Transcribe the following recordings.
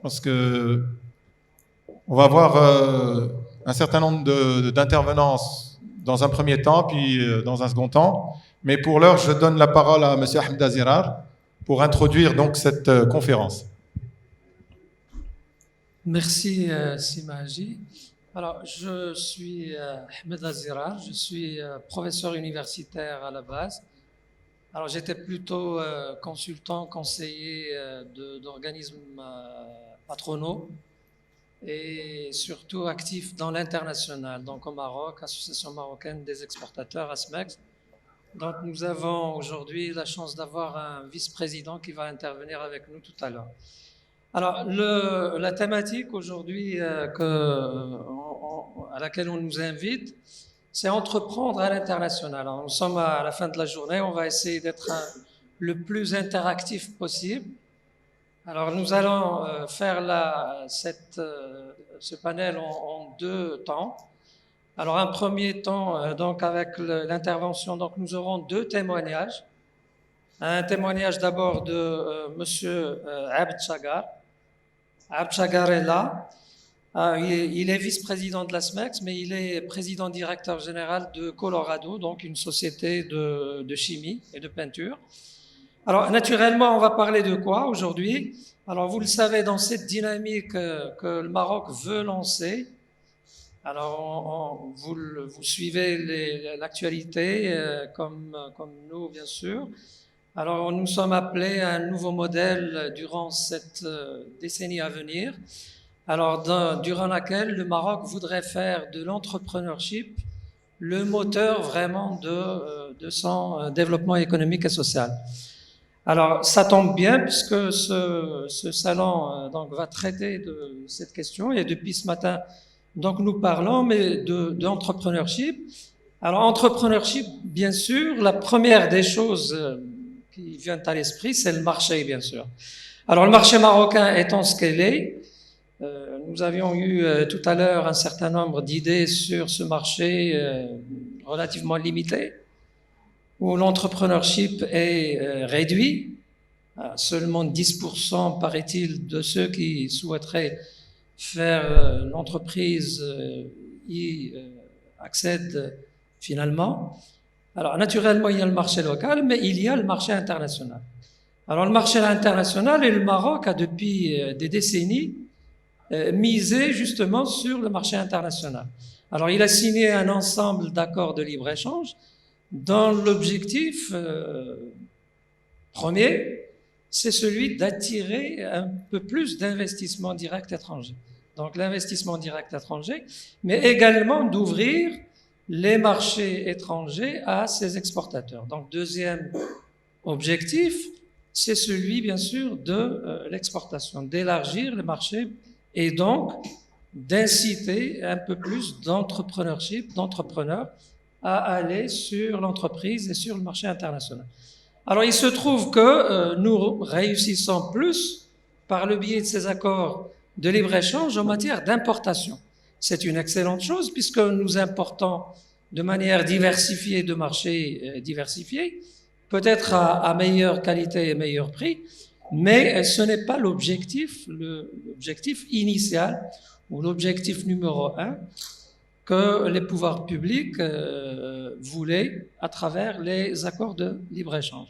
pense que on va avoir un certain nombre d'intervenants dans un premier temps, puis dans un second temps. Mais pour l'heure, je donne la parole à M. Ahmed Azirar pour introduire donc cette conférence. Merci, Simaji. Alors, je suis Ahmed Azirar, je suis professeur universitaire à la base. Alors, j'étais plutôt consultant, conseiller d'organismes patronaux et surtout actif dans l'international, donc au Maroc, Association marocaine des exportateurs, ASMEX. Donc, nous avons aujourd'hui la chance d'avoir un vice-président qui va intervenir avec nous tout à l'heure. Alors, la thématique aujourd'hui à laquelle on nous invite, c'est entreprendre à l'international. Alors, nous sommes à la fin de la journée, on va essayer d'être le plus interactif possible. Alors, nous allons faire ce panel en deux temps. Alors, un premier temps, donc avec l'intervention, donc nous aurons deux témoignages. Un témoignage d'abord de Monsieur Abd Chagar. Abd Chagar est là. Il est vice-président de la SMEX, mais il est président directeur général de Colorado, donc une société de chimie et de peinture. Alors, naturellement, on va parler de quoi aujourd'hui? Alors, vous le savez, dans cette dynamique que le Maroc veut lancer, alors vous suivez l'actualité comme nous, bien sûr. Alors, nous sommes appelés à un nouveau modèle durant cette décennie à venir. Alors, durant laquelle le Maroc voudrait faire de l'entrepreneurship le moteur vraiment de son développement économique et social. Alors, ça tombe bien puisque ce salon donc, va traiter de cette question et depuis ce matin, donc nous parlons mais d'entrepreneurship. Alors, entrepreneurship, bien sûr, la première des choses qui vient à l'esprit, c'est le marché, bien sûr. Alors, le marché marocain étant ce qu'il est, nous avions eu tout à l'heure un certain nombre d'idées sur ce marché relativement limité, où l'entrepreneurship est réduit. Seulement 10%, paraît-il, de ceux qui souhaiteraient faire l'entreprise y accèdent finalement. Alors, naturellement, il y a le marché local, mais il y a le marché international. Alors, le marché international, et le Maroc a depuis des décennies misé justement sur le marché international. Alors, il a signé un ensemble d'accords de libre-échange dont l'objectif premier, c'est celui d'attirer un peu plus d'investissements directs étrangers. Donc, l'investissement direct étranger, mais également d'ouvrir les marchés étrangers à ses exportateurs. Donc, deuxième objectif, c'est celui, bien sûr, de l'exportation, d'élargir le marché et donc d'inciter un peu plus d'entrepreneurship, d'entrepreneurs à aller sur l'entreprise et sur le marché international. Alors, il se trouve que nous réussissons plus par le biais de ces accords de libre-échange en matière d'importation. C'est une excellente chose puisque nous importons de manière diversifiée, de marchés diversifiés, peut-être à meilleure qualité et meilleur prix, mais ce n'est pas l'objectif initial ou l'objectif numéro un que les pouvoirs publics voulaient à travers les accords de libre-échange.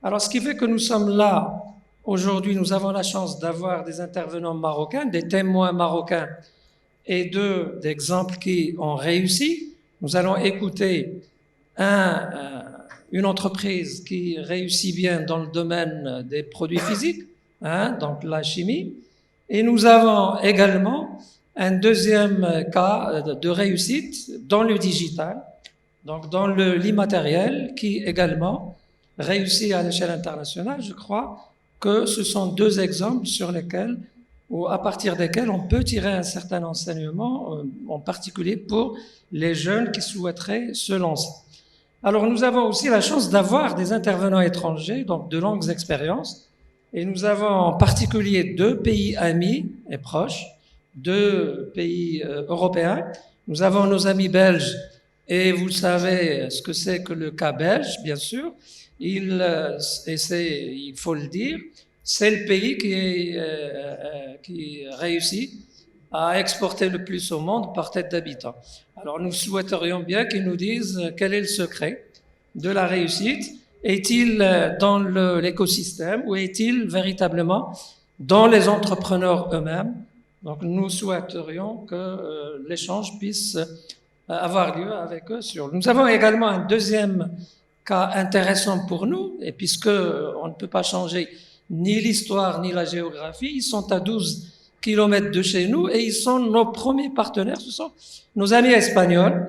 Alors, ce qui fait que nous sommes là aujourd'hui, nous avons la chance d'avoir des intervenants marocains, des témoins marocains et d'exemples qui ont réussi. Nous allons écouter une entreprise qui réussit bien dans le domaine des produits physiques, donc la chimie, et nous avons également un deuxième cas de réussite dans le digital, donc dans l'immatériel, qui également réussit à l'échelle internationale. Je crois que ce sont deux exemples sur lesquels, ou à partir desquels on peut tirer un certain enseignement, en particulier pour les jeunes qui souhaiteraient se lancer. Alors, nous avons aussi la chance d'avoir des intervenants étrangers, donc de longues expériences, et nous avons en particulier deux pays amis et proches, deux pays européens. Nous avons nos amis belges, et vous savez ce que c'est que le cas belge, bien sûr. Il faut le dire, c'est le pays qui réussit à exporter le plus au monde par tête d'habitant. Alors nous souhaiterions bien qu'ils nous disent quel est le secret de la réussite. Est-il dans l'écosystème ou est-il véritablement dans les entrepreneurs eux-mêmes? Donc nous souhaiterions que l'échange puisse avoir lieu avec eux. Nous avons également un deuxième cas intéressant pour nous, et puisque on ne peut pas changer ni l'histoire ni la géographie, ils sont à 12 kilomètres de chez nous et ils sont nos premiers partenaires, ce sont nos amis espagnols.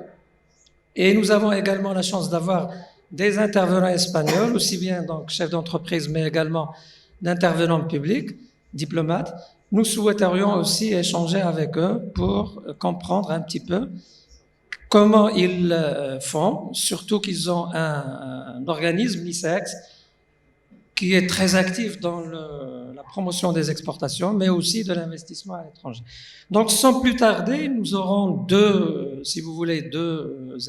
Et nous avons également la chance d'avoir des intervenants espagnols, aussi bien donc chefs d'entreprise, mais également d'intervenants publics, diplomates. Nous souhaiterions aussi échanger avec eux pour comprendre un petit peu comment ils font, surtout qu'ils ont un organisme, l'ICEX, qui est très actif dans la promotion des exportations, mais aussi de l'investissement à l'étranger. Donc, sans plus tarder, nous aurons deux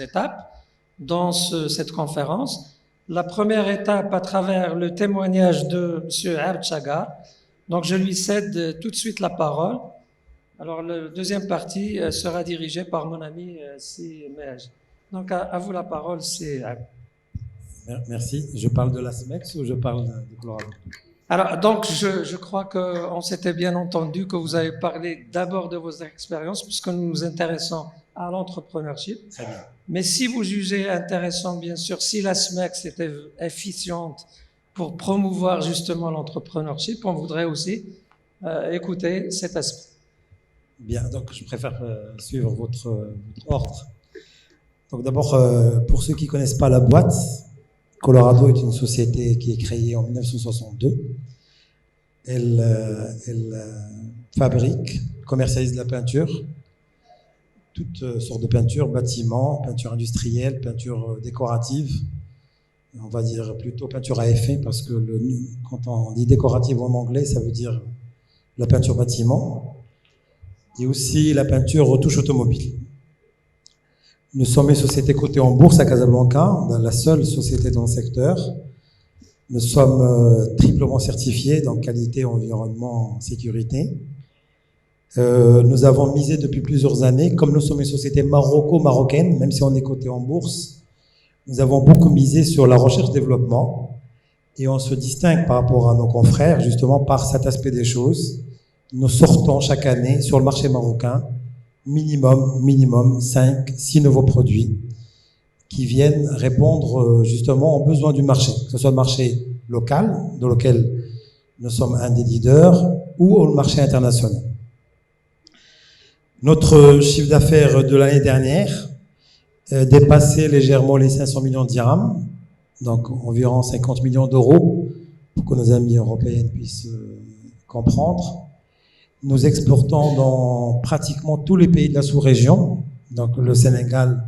étapes dans cette conférence. La première étape à travers le témoignage de M. Abd Chagar. Donc, je lui cède tout de suite la parole. Alors, la deuxième partie sera dirigée par mon ami Si Mej. Donc, à vous la parole, c'est Abd. Merci. Je parle de la SMEX ou je parle de Colorado? Alors, donc, je crois qu'on s'était bien entendu que vous avez parlé d'abord de vos expériences, puisque nous nous intéressons à l'entrepreneurship. Très bien. Mais si vous jugez intéressant, bien sûr, si la SMEX était efficiente pour promouvoir justement l'entrepreneurship, on voudrait aussi écouter cet aspect. Bien, donc je préfère suivre votre ordre. Donc d'abord, pour ceux qui ne connaissent pas la boîte, Colorado est une société qui est créée en 1962. Elle fabrique, commercialise de la peinture, toutes sortes de peintures, bâtiments, peinture industrielle, peinture décorative. On va dire plutôt peinture à effet parce que quand on dit décorative en anglais, ça veut dire la peinture bâtiment et aussi la peinture retouche automobile. Nous sommes une société cotée en bourse à Casablanca, la seule société dans le secteur. Nous sommes triplement certifiés dans qualité, environnement, sécurité. Nous avons misé depuis plusieurs années, comme nous sommes une société marocaine, même si on est coté en bourse, nous avons beaucoup misé sur la recherche-développement et on se distingue par rapport à nos confrères justement par cet aspect des choses. Nous sortons chaque année sur le marché marocain minimum 5-6 nouveaux produits qui viennent répondre justement aux besoins du marché, que ce soit le marché local, dans lequel nous sommes un des leaders, ou le marché international. Notre chiffre d'affaires de l'année dernière dépassait légèrement les 500 millions de dirhams, donc environ 50 millions d'euros, pour que nos amis européens puissent comprendre. Nous exportons dans pratiquement tous les pays de la sous-région, donc le Sénégal,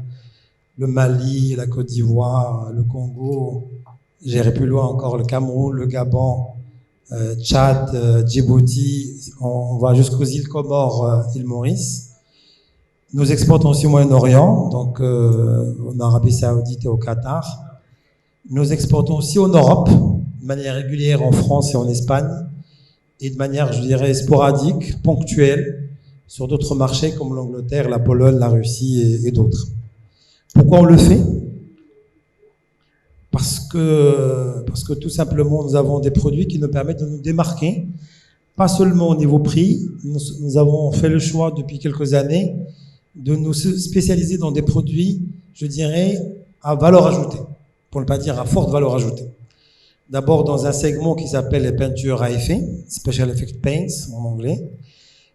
le Mali, la Côte d'Ivoire, le Congo, j'irai plus loin encore, le Cameroun, le Gabon, Tchad, Djibouti, on va jusqu'aux îles Comores, île Maurice. Nous exportons aussi au Moyen-Orient, donc en Arabie Saoudite et au Qatar. Nous exportons aussi en Europe, de manière régulière en France et en Espagne, et de manière, je dirais, sporadique, ponctuelle, sur d'autres marchés comme l'Angleterre, la Pologne, la Russie et d'autres. Pourquoi on le fait ? Parce que tout simplement, nous avons des produits qui nous permettent de nous démarquer, pas seulement au niveau prix. Nous avons fait le choix depuis quelques années de nous spécialiser dans des produits, je dirais, à valeur ajoutée, pour ne pas dire à forte valeur ajoutée. D'abord dans un segment qui s'appelle les peintures à effet, Special Effect Paints en anglais.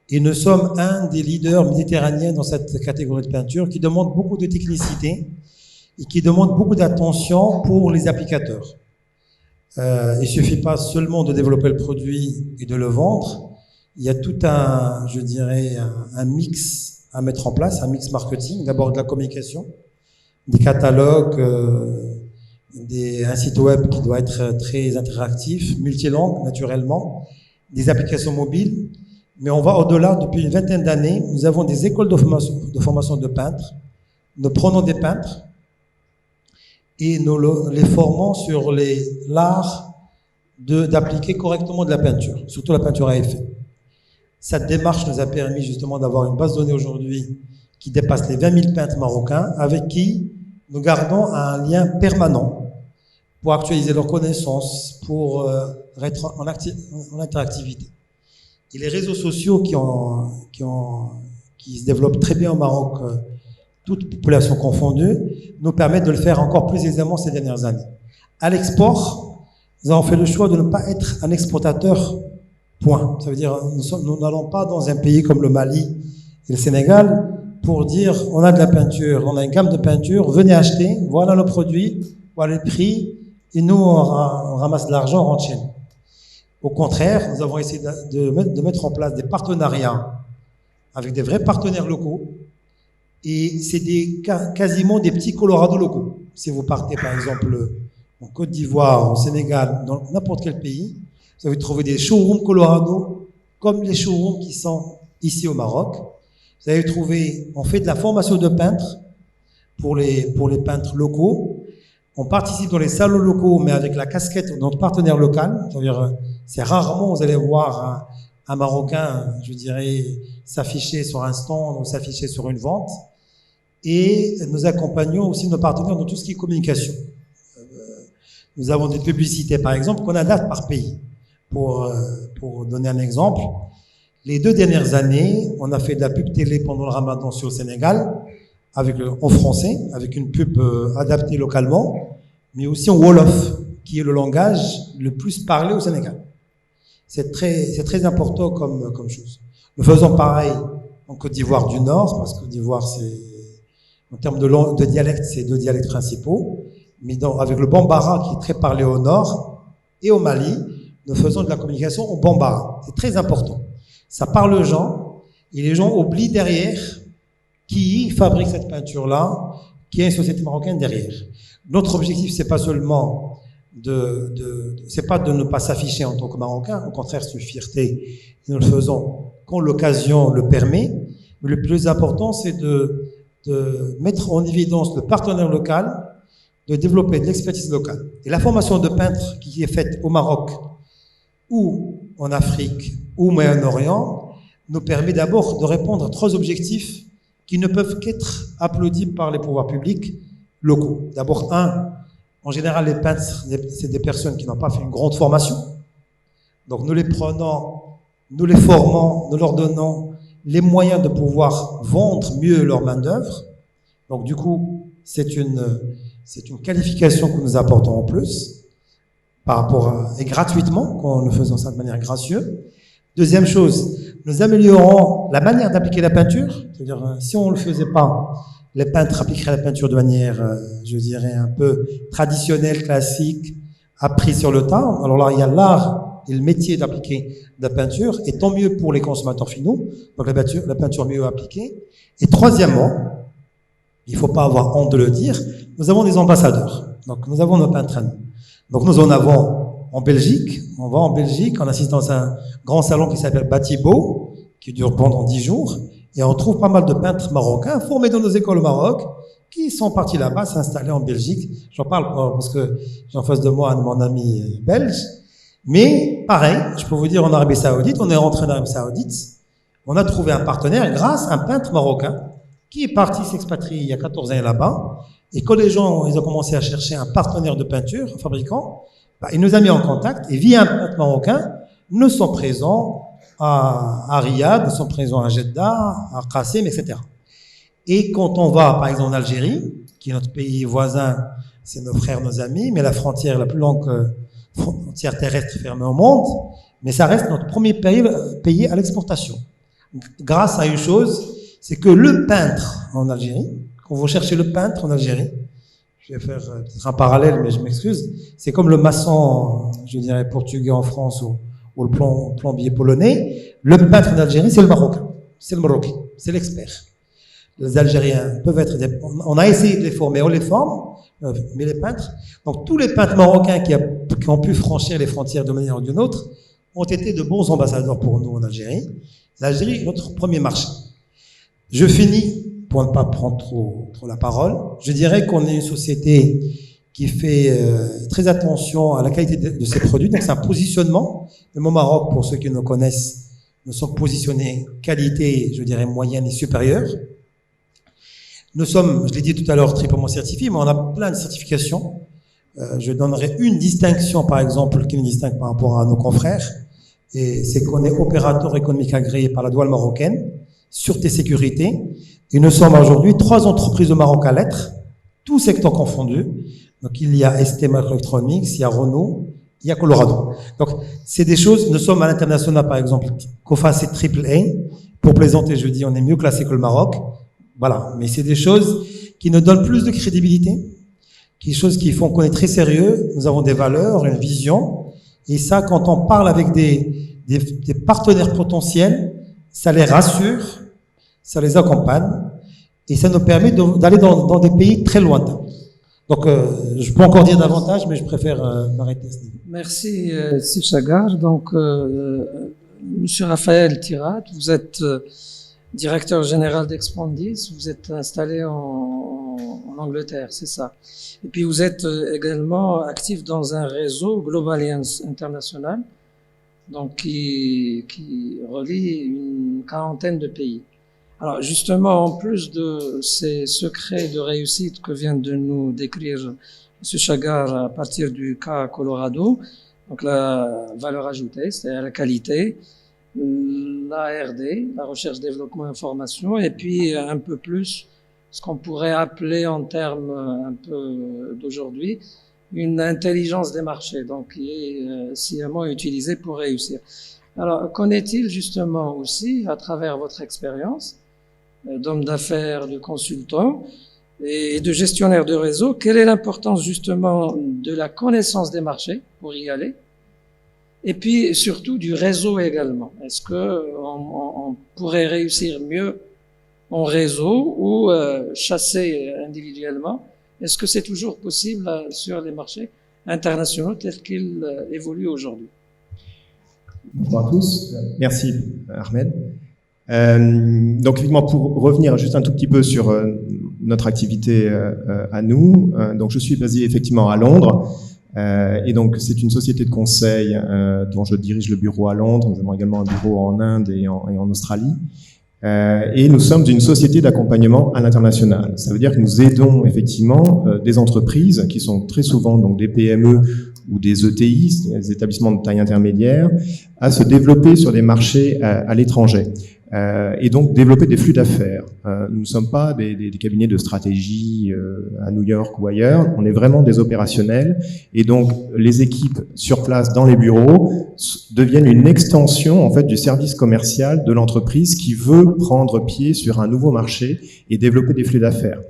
Et nous sommes un des leaders méditerranéens dans cette catégorie de peinture qui demande beaucoup de technicité et qui demande beaucoup d'attention pour les applicateurs. Il suffit pas seulement de développer le produit et de le vendre. Il y a tout un, je dirais, un mix à mettre en place, un mix marketing. D'abord de la communication, des catalogues, un site web qui doit être très interactif, multilangue naturellement, des applications mobiles. Mais on va au-delà. Depuis une vingtaine d'années, nous avons des écoles de formation de peintres. Nous prenons des peintres et nous les formons sur l'art d'appliquer correctement de la peinture, surtout la peinture à effet. Cette démarche nous a permis justement d'avoir une base de données aujourd'hui qui dépasse les 20 000 peintres marocains avec qui nous gardons un lien permanent pour actualiser leurs connaissances, pour être en interactivité. Et les réseaux sociaux qui se développent très bien au Maroc, toute population confondue, nous permettent de le faire encore plus aisément ces dernières années. À l'export, nous avons fait le choix de ne pas être un exportateur, point. Ça veut dire, nous n'allons pas dans un pays comme le Mali et le Sénégal pour dire, on a de la peinture, on a une gamme de peinture, venez acheter, voilà le produit, voilà le prix, et nous, on ramasse de l'argent, on rentre chez nous. Au contraire, nous avons essayé de mettre en place des partenariats avec des vrais partenaires locaux, et c'est quasiment des petits Colorado locaux. Si vous partez, par exemple, en Côte d'Ivoire, au Sénégal, dans n'importe quel pays, vous allez trouver des showrooms Colorado, comme les showrooms qui sont ici au Maroc. Vous allez trouver, on fait de la formation de peintres pour les peintres locaux. On participe dans les salons locaux, mais avec la casquette de notre partenaire local. C'est-à-dire, c'est rarement vous allez voir un Marocain, je dirais, s'afficher sur un stand ou s'afficher sur une vente. Et nous accompagnons aussi nos partenaires dans tout ce qui est communication. Nous avons des publicités, par exemple, qu'on adapte par pays. Pour donner un exemple, les 2 dernières années, on a fait de la pub télé pendant le Ramadan sur le Sénégal, en français, avec une pub adaptée localement, mais aussi en Wolof, qui est le langage le plus parlé au Sénégal. C'est très important comme chose. Nous faisons pareil en Côte d'Ivoire du Nord, parce que Côte d'Ivoire, en termes de dialecte, c'est 2 dialectes principaux, mais avec le Bambara, qui est très parlé au Nord, et au Mali, nous faisons de la communication au Bambara. C'est très important. Ça parle aux gens, et les gens oublient derrière qui fabrique cette peinture-là, qui est une société marocaine derrière. Notre objectif, c'est pas seulement c'est pas de ne pas s'afficher en tant que Marocain, au contraire, c'est une fierté. Nous le faisons quand l'occasion le permet. Mais le plus important, c'est de mettre en évidence le partenaire local, de développer de l'expertise locale. Et la formation de peintres qui est faite au Maroc ou en Afrique ou au Moyen-Orient nous permet d'abord de répondre à 3 objectifs qui ne peuvent qu'être applaudis par les pouvoirs publics locaux. D'abord, en général, les peintres, c'est des personnes qui n'ont pas fait une grande formation. Donc, nous les prenons, nous les formons, nous leur donnons les moyens de pouvoir vendre mieux leur main-d'œuvre. Donc, du coup, c'est une qualification que nous apportons en plus, et gratuitement, quand nous faisons ça de manière gracieuse. Deuxième chose, nous améliorons la manière d'appliquer la peinture. C'est-à-dire, si on ne le faisait pas, les peintres appliqueraient la peinture de manière, je dirais, un peu traditionnelle, classique, apprise sur le tas. Alors là, il y a l'art et le métier d'appliquer de la peinture, et tant mieux pour les consommateurs finaux, donc la peinture mieux appliquée. Et troisièmement, il ne faut pas avoir honte de le dire, nous avons des ambassadeurs. Donc, nous avons nos peintres à nous. Donc, nous en avons en Belgique. On va en Belgique, on assiste dans un grand salon qui s'appelle Batibo, qui dure pendant 10 jours. Et on trouve pas mal de peintres marocains formés dans nos écoles au Maroc, qui sont partis là-bas, s'installer en Belgique. J'en parle parce que j'ai en face de moi un de mon ami belge. Mais, pareil, je peux vous dire, en Arabie Saoudite, on est rentré en Arabie Saoudite, on a trouvé un partenaire grâce à un peintre marocain qui est parti s'expatrier il y a 14 ans là-bas. Et quand les gens, ils ont commencé à chercher un partenaire de peinture, un fabricant, il nous a mis en contact, et via un peintre marocain, nous sommes présents à Riyad, nous sommes présents à Jeddah, à Qassim, etc. Et quand on va, par exemple, en Algérie, qui est notre pays voisin, c'est nos frères, nos amis, mais la frontière la plus longue frontière terrestre fermée au monde, mais ça reste notre premier pays à l'exportation. Grâce à une chose, c'est que le peintre en Algérie, quand vous cherchez le peintre en Algérie, je vais faire peut-être un parallèle, mais je m'excuse, c'est comme le maçon, je dirais, portugais en France ou le plombier polonais. Le peintre en Algérie, c'est le Marocain, c'est le Marocain, c'est l'expert. Les Algériens peuvent être on a essayé de les former, on les forme, mais les peintres, donc tous les peintres marocains qui ont pu franchir les frontières de manière ou d'une autre, ont été de bons ambassadeurs pour nous en Algérie. L'Algérie est notre premier marché. Je finis, pour ne pas prendre trop la parole, je dirais qu'on est une société qui fait très attention à la qualité de ses produits, donc c'est un positionnement. Même au Maroc, pour ceux qui nous connaissent, Nous sommes positionnés qualité, je dirais, moyenne et supérieure. Nous sommes, je l'ai dit tout à l'heure, triplement certifiés, mais on a plein de certifications. Je donnerai une distinction, par exemple, qui nous distingue par rapport à nos confrères, et c'est qu'on est opérateur économique agréé par la douane marocaine, sûreté sécurité, et nous sommes aujourd'hui 3 entreprises au Maroc à l'être, tous secteurs confondus. Donc il y a ST Microelectronics, il y a Renault, il y a Colorado. Donc c'est des choses, nous sommes à l'international par exemple, COFA c'est AAA, pour plaisanter je dis on est mieux classé que le Maroc, voilà, mais c'est des choses qui nous donnent plus de crédibilité, des choses qui font qu'on est très sérieux, nous avons des valeurs, une vision, et ça quand on parle avec des partenaires potentiels, ça les rassure, ça les accompagne, et ça nous permet d'aller dans des pays très lointains. Donc, je peux encore dire davantage, mais je préfère m'arrêter à ce niveau. Merci, Sif Chagar. Donc, Monsieur Raphaël Tirat, vous êtes directeur général d'Expandis, vous êtes installé en Angleterre, c'est ça. Et puis, vous êtes également actif dans un réseau Global Alliance International, donc qui relie une 40aine de pays. Alors justement, en plus de ces secrets de réussite que vient de nous décrire M. Chagar à partir du cas Colorado, donc la valeur ajoutée, c'est-à-dire la qualité, la R&D, la recherche, développement, information, et puis un peu plus ce qu'on pourrait appeler en termes un peu d'aujourd'hui, une intelligence des marchés, donc qui est sciemment utilisée pour réussir. Alors, qu'en est-il justement aussi, à travers votre expérience d'homme d'affaires, de consultant et de gestionnaire de réseau, quelle est l'importance justement de la connaissance des marchés pour y aller, et puis surtout du réseau également. Est-ce que on pourrait réussir mieux en réseau ou chasser individuellement? Est-ce que c'est toujours possible sur les marchés internationaux tels qu'ils évoluent aujourd'hui? Bonjour à tous. Merci Ahmed. Donc effectivement, pour revenir juste un tout petit peu sur notre activité à nous, donc je suis basé effectivement à Londres, et donc c'est une société de conseil dont je dirige le bureau à Londres. Nous avons également un bureau en Inde et en Australie, et nous sommes une société d'accompagnement à l'international. Ça veut dire que nous aidons effectivement des entreprises qui sont très souvent donc des PME ou des ETI, des établissements de taille intermédiaire, à se développer sur des marchés à l'étranger. Et donc développer des flux d'affaires. Nous ne sommes pas des cabinets de stratégie à New York ou ailleurs, on est vraiment des opérationnels, et donc les équipes sur place dans les bureaux deviennent une extension en fait du service commercial de l'entreprise qui veut prendre pied sur un nouveau marché et développer des flux d'affaires.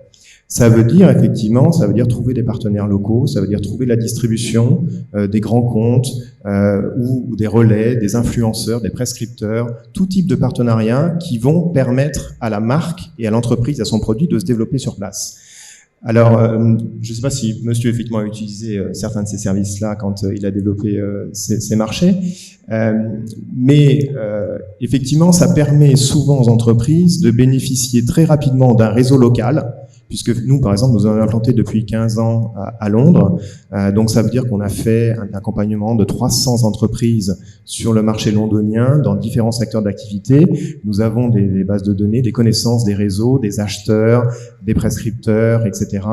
Ça veut dire effectivement, ça veut dire trouver des partenaires locaux, ça veut dire trouver la distribution des grands comptes ou des relais, des influenceurs, des prescripteurs, tout type de partenariats qui vont permettre à la marque et à l'entreprise, à son produit de se développer sur place. Alors, je ne sais pas si monsieur effectivement a utilisé certains de ces services-là quand il a développé ces marchés, mais effectivement, ça permet souvent aux entreprises de bénéficier très rapidement d'un réseau local, puisque nous, par exemple, nous avons implanté depuis 15 ans à Londres. Donc, ça veut dire qu'on a fait un accompagnement de 300 entreprises sur le marché londonien dans différents secteurs d'activité. Nous avons des bases de données, des connaissances, des réseaux, des acheteurs, des prescripteurs, etc.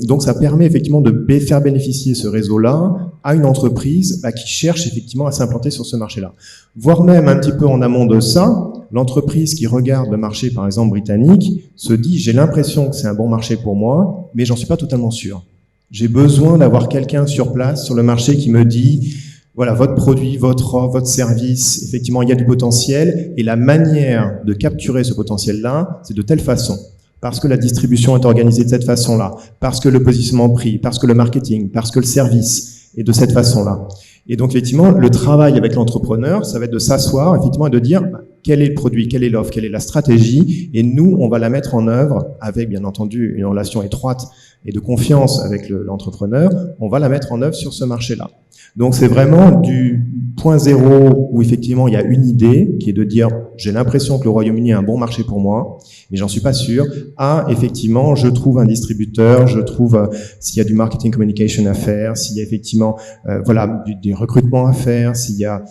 Donc, ça permet effectivement de faire bénéficier ce réseau-là à une entreprise qui cherche effectivement à s'implanter sur ce marché-là. Voire même un petit peu en amont de ça, l'entreprise qui regarde le marché, par exemple, britannique, se dit « j'ai l'impression que c'est un bon marché pour moi, mais j'en suis pas totalement sûr. J'ai besoin d'avoir quelqu'un sur place, sur le marché, qui me dit « voilà, votre produit, votre offre, votre service, effectivement, il y a du potentiel, et la manière de capturer ce potentiel-là, c'est de telle façon. Parce que la distribution est organisée de cette façon-là, parce que le positionnement prix, parce que le marketing, parce que le service est de cette façon-là. » Et donc, effectivement, le travail avec l'entrepreneur, ça va être de s'asseoir, effectivement, et de dire quel est le produit, quelle est l'offre, quelle est la stratégie, et nous, on va la mettre en œuvre avec, bien entendu, une relation étroite et de confiance avec l'entrepreneur, on va la mettre en œuvre sur ce marché-là. Donc c'est vraiment du point zéro où effectivement il y a une idée qui est de dire j'ai l'impression que le Royaume-Uni est un bon marché pour moi, mais j'en suis pas sûr, à effectivement je trouve un distributeur, je trouve s'il y a du marketing communication à faire, s'il y a effectivement voilà des recrutements à faire, s'il y a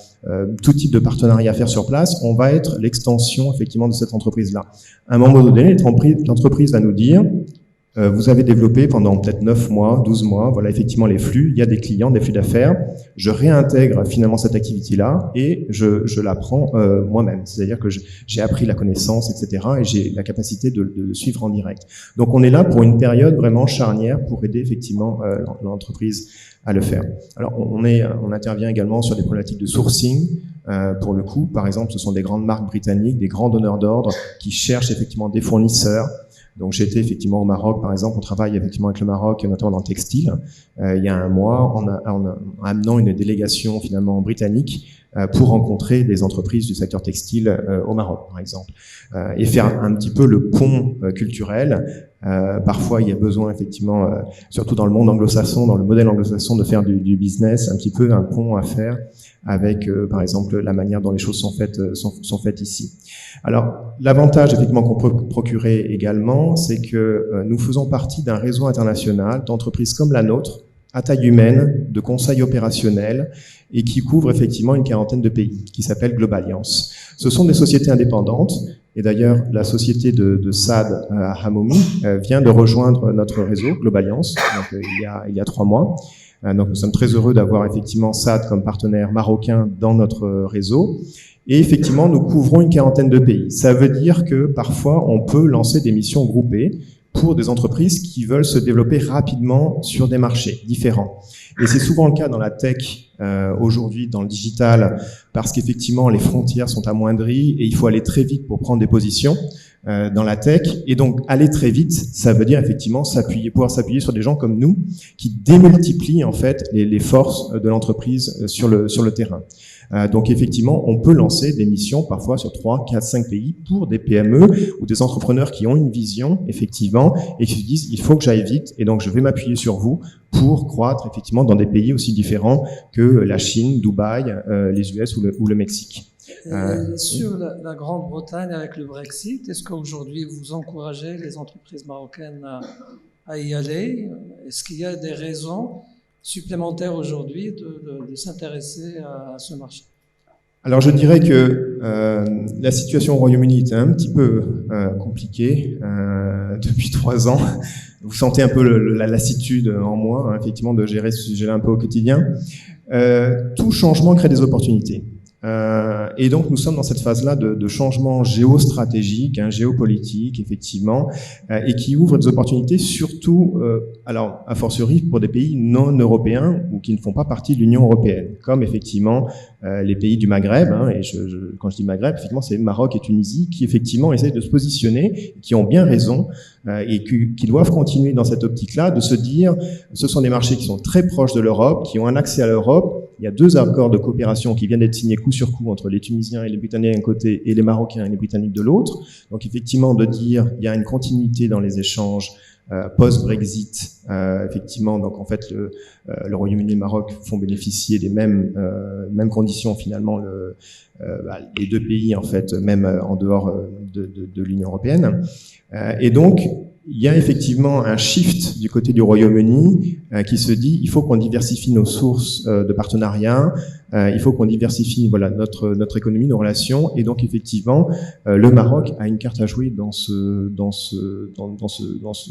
tout type de partenariat à faire sur place, on va être l'extension effectivement de cette entreprise-là. À un moment donné, l'entreprise va nous dire vous avez développé pendant peut-être 9 mois, 12 mois, voilà effectivement les flux, il y a des clients, des flux d'affaires, je réintègre finalement cette activité-là et je la prends moi-même. C'est-à-dire que j'ai appris la connaissance, etc. et j'ai la capacité de suivre en direct. Donc on est là pour une période vraiment charnière pour aider effectivement l'entreprise à le faire. Alors on intervient également sur des problématiques de sourcing. Pour le coup, par exemple, ce sont des grandes marques britanniques, des grands donneurs d'ordre qui cherchent effectivement des fournisseurs. Donc j'ai été effectivement au Maroc, par exemple, on travaille effectivement avec le Maroc, notamment dans le textile. Il y a un mois, en amenant une délégation finalement britannique pour rencontrer des entreprises du secteur textile au Maroc, par exemple, et faire un petit peu le pont culturel. Parfois, il y a besoin effectivement, surtout dans le monde anglo-saxon, dans le modèle anglo-saxon, de faire du business, un petit peu un pont à faire avec, par exemple, la manière dont les choses sont faites ici. Alors, l'avantage effectivement qu'on peut procurer également, c'est que nous faisons partie d'un réseau international d'entreprises comme la nôtre, à taille humaine, de conseils opérationnels, et qui couvre effectivement une quarantaine de pays, qui s'appelle Globaliance. Ce sont des sociétés indépendantes, et d'ailleurs la société de Saad à Hamoumi vient de rejoindre notre réseau Globaliance, donc il y a 3 mois. Donc nous sommes très heureux d'avoir effectivement Saad comme partenaire marocain dans notre réseau. Et effectivement, nous couvrons une quarantaine de pays. Ça veut dire que parfois, on peut lancer des missions groupées pour des entreprises qui veulent se développer rapidement sur des marchés différents. Et c'est souvent le cas dans la tech aujourd'hui, dans le digital, parce qu'effectivement, les frontières sont amoindries et il faut aller très vite pour prendre des positions dans la tech. Et donc, aller très vite, ça veut dire effectivement pouvoir s'appuyer sur des gens comme nous qui démultiplient en fait les forces de l'entreprise sur le terrain. Donc effectivement, on peut lancer des missions parfois sur 3, 4, 5 pays pour des PME ou des entrepreneurs qui ont une vision effectivement et qui se disent il faut que j'aille vite et donc je vais m'appuyer sur vous pour croître effectivement dans des pays aussi différents que la Chine, Dubaï, les US ou le Mexique. Sur la Grande-Bretagne avec le Brexit, est-ce qu'aujourd'hui vous encouragez les entreprises marocaines à y aller? Est-ce qu'il y a des raisons supplémentaires aujourd'hui de s'intéresser à ce marché? Alors je dirais que la situation au Royaume-Uni est un petit peu compliquée depuis 3 ans. Vous sentez un peu la lassitude en moi, hein, effectivement, de gérer ce sujet-là un peu au quotidien. Tout changement crée des opportunités. Et donc nous sommes dans cette phase-là de changement géostratégique, géopolitique, effectivement, et qui ouvre des opportunités surtout, alors a fortiori pour des pays non européens ou qui ne font pas partie de l'Union européenne, comme effectivement les pays du Maghreb. Et quand je dis Maghreb, effectivement, c'est Maroc et Tunisie qui effectivement essayent de se positionner, qui ont bien raison et qui doivent continuer dans cette optique-là, de se dire, ce sont des marchés qui sont très proches de l'Europe, qui ont un accès à l'Europe. Il y a 2 accords de coopération qui viennent d'être signés coup sur coup entre les Tunisiens et les Britanniques d'un côté et les Marocains et les Britanniques de l'autre. Donc effectivement, de dire il y a une continuité dans les échanges post-Brexit, effectivement. Donc en fait, le Royaume-Uni et le Maroc font bénéficier des mêmes conditions finalement les 2 pays en fait, même en dehors de l'Union européenne. Et donc il y a effectivement un shift du côté du Royaume-Uni qui se dit il faut qu'on diversifie nos sources de partenariat, il faut qu'on diversifie notre économie, nos relations, et donc effectivement le Maroc a une carte à jouer dans ce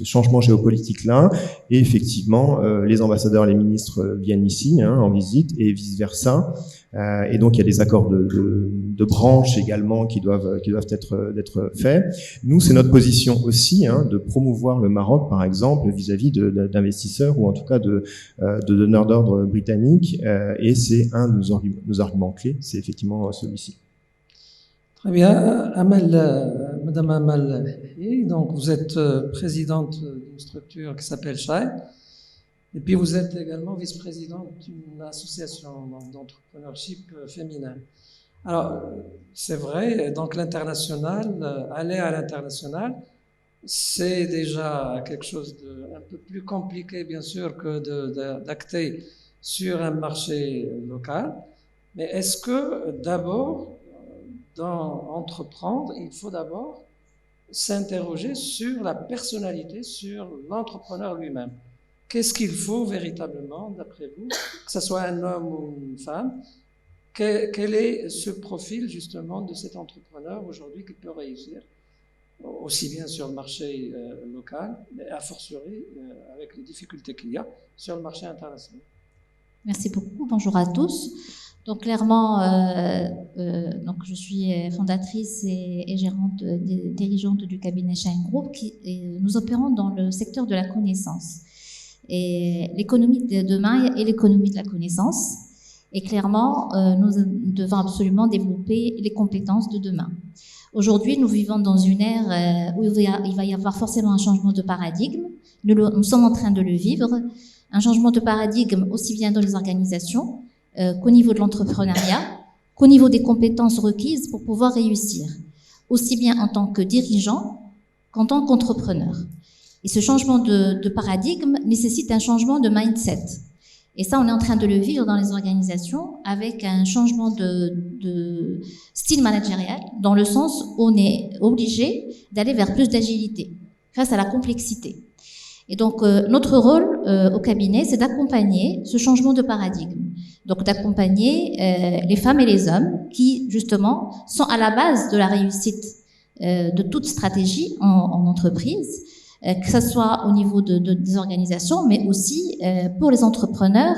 changement géopolitique là, et effectivement les ambassadeurs, les ministres viennent ici en visite et vice versa, et donc il y a des accords de branches également qui doivent être faits. Nous, c'est notre position aussi de promouvoir le Maroc par exemple vis-à-vis d'investisseurs ou en tout cas de donneurs d'ordre britanniques, et c'est un de nos arguments clés, c'est effectivement celui-ci. Très bien. Madame Amal, donc vous êtes présidente d'une structure qui s'appelle Shai, et puis vous êtes également vice-présidente d'une association d'entrepreneurship féminin. Alors, c'est vrai, donc l'international, aller à l'international, c'est déjà quelque chose de un peu plus compliqué, bien sûr, que d'acter sur un marché local. Mais est-ce que d'abord, dans entreprendre, il faut d'abord s'interroger sur la personnalité, sur l'entrepreneur lui-même? Qu'est-ce qu'il faut véritablement, d'après vous, que ce soit un homme ou une femme? Quel est ce profil justement de cet entrepreneur aujourd'hui qui peut réussir aussi bien sur le marché local, mais a fortiori avec les difficultés qu'il y a sur le marché international? Merci beaucoup. Bonjour à tous. Donc clairement, donc je suis fondatrice et gérante, dirigeante du cabinet Shine Group, nous opérons dans le secteur de la connaissance. Et l'économie de demain est l'économie de la connaissance. Et clairement, nous devons absolument développer les compétences de demain. Aujourd'hui, nous vivons dans une ère où il va y avoir forcément un changement de paradigme. Nous sommes en train de le vivre. Un changement de paradigme aussi bien dans les organisations qu'au niveau de l'entrepreneuriat, qu'au niveau des compétences requises pour pouvoir réussir, aussi bien en tant que dirigeant qu'en tant qu'entrepreneur. Et ce changement de paradigme nécessite un changement de mindset. Et ça, on est en train de le vivre dans les organisations avec un changement de style managérial, dans le sens où on est obligé d'aller vers plus d'agilité face à la complexité. Et donc, notre rôle au cabinet, c'est d'accompagner ce changement de paradigme. Donc, d'accompagner les femmes et les hommes qui, justement, sont à la base de la réussite de toute stratégie en entreprise, que ce soit au niveau des organisations, mais aussi pour les entrepreneurs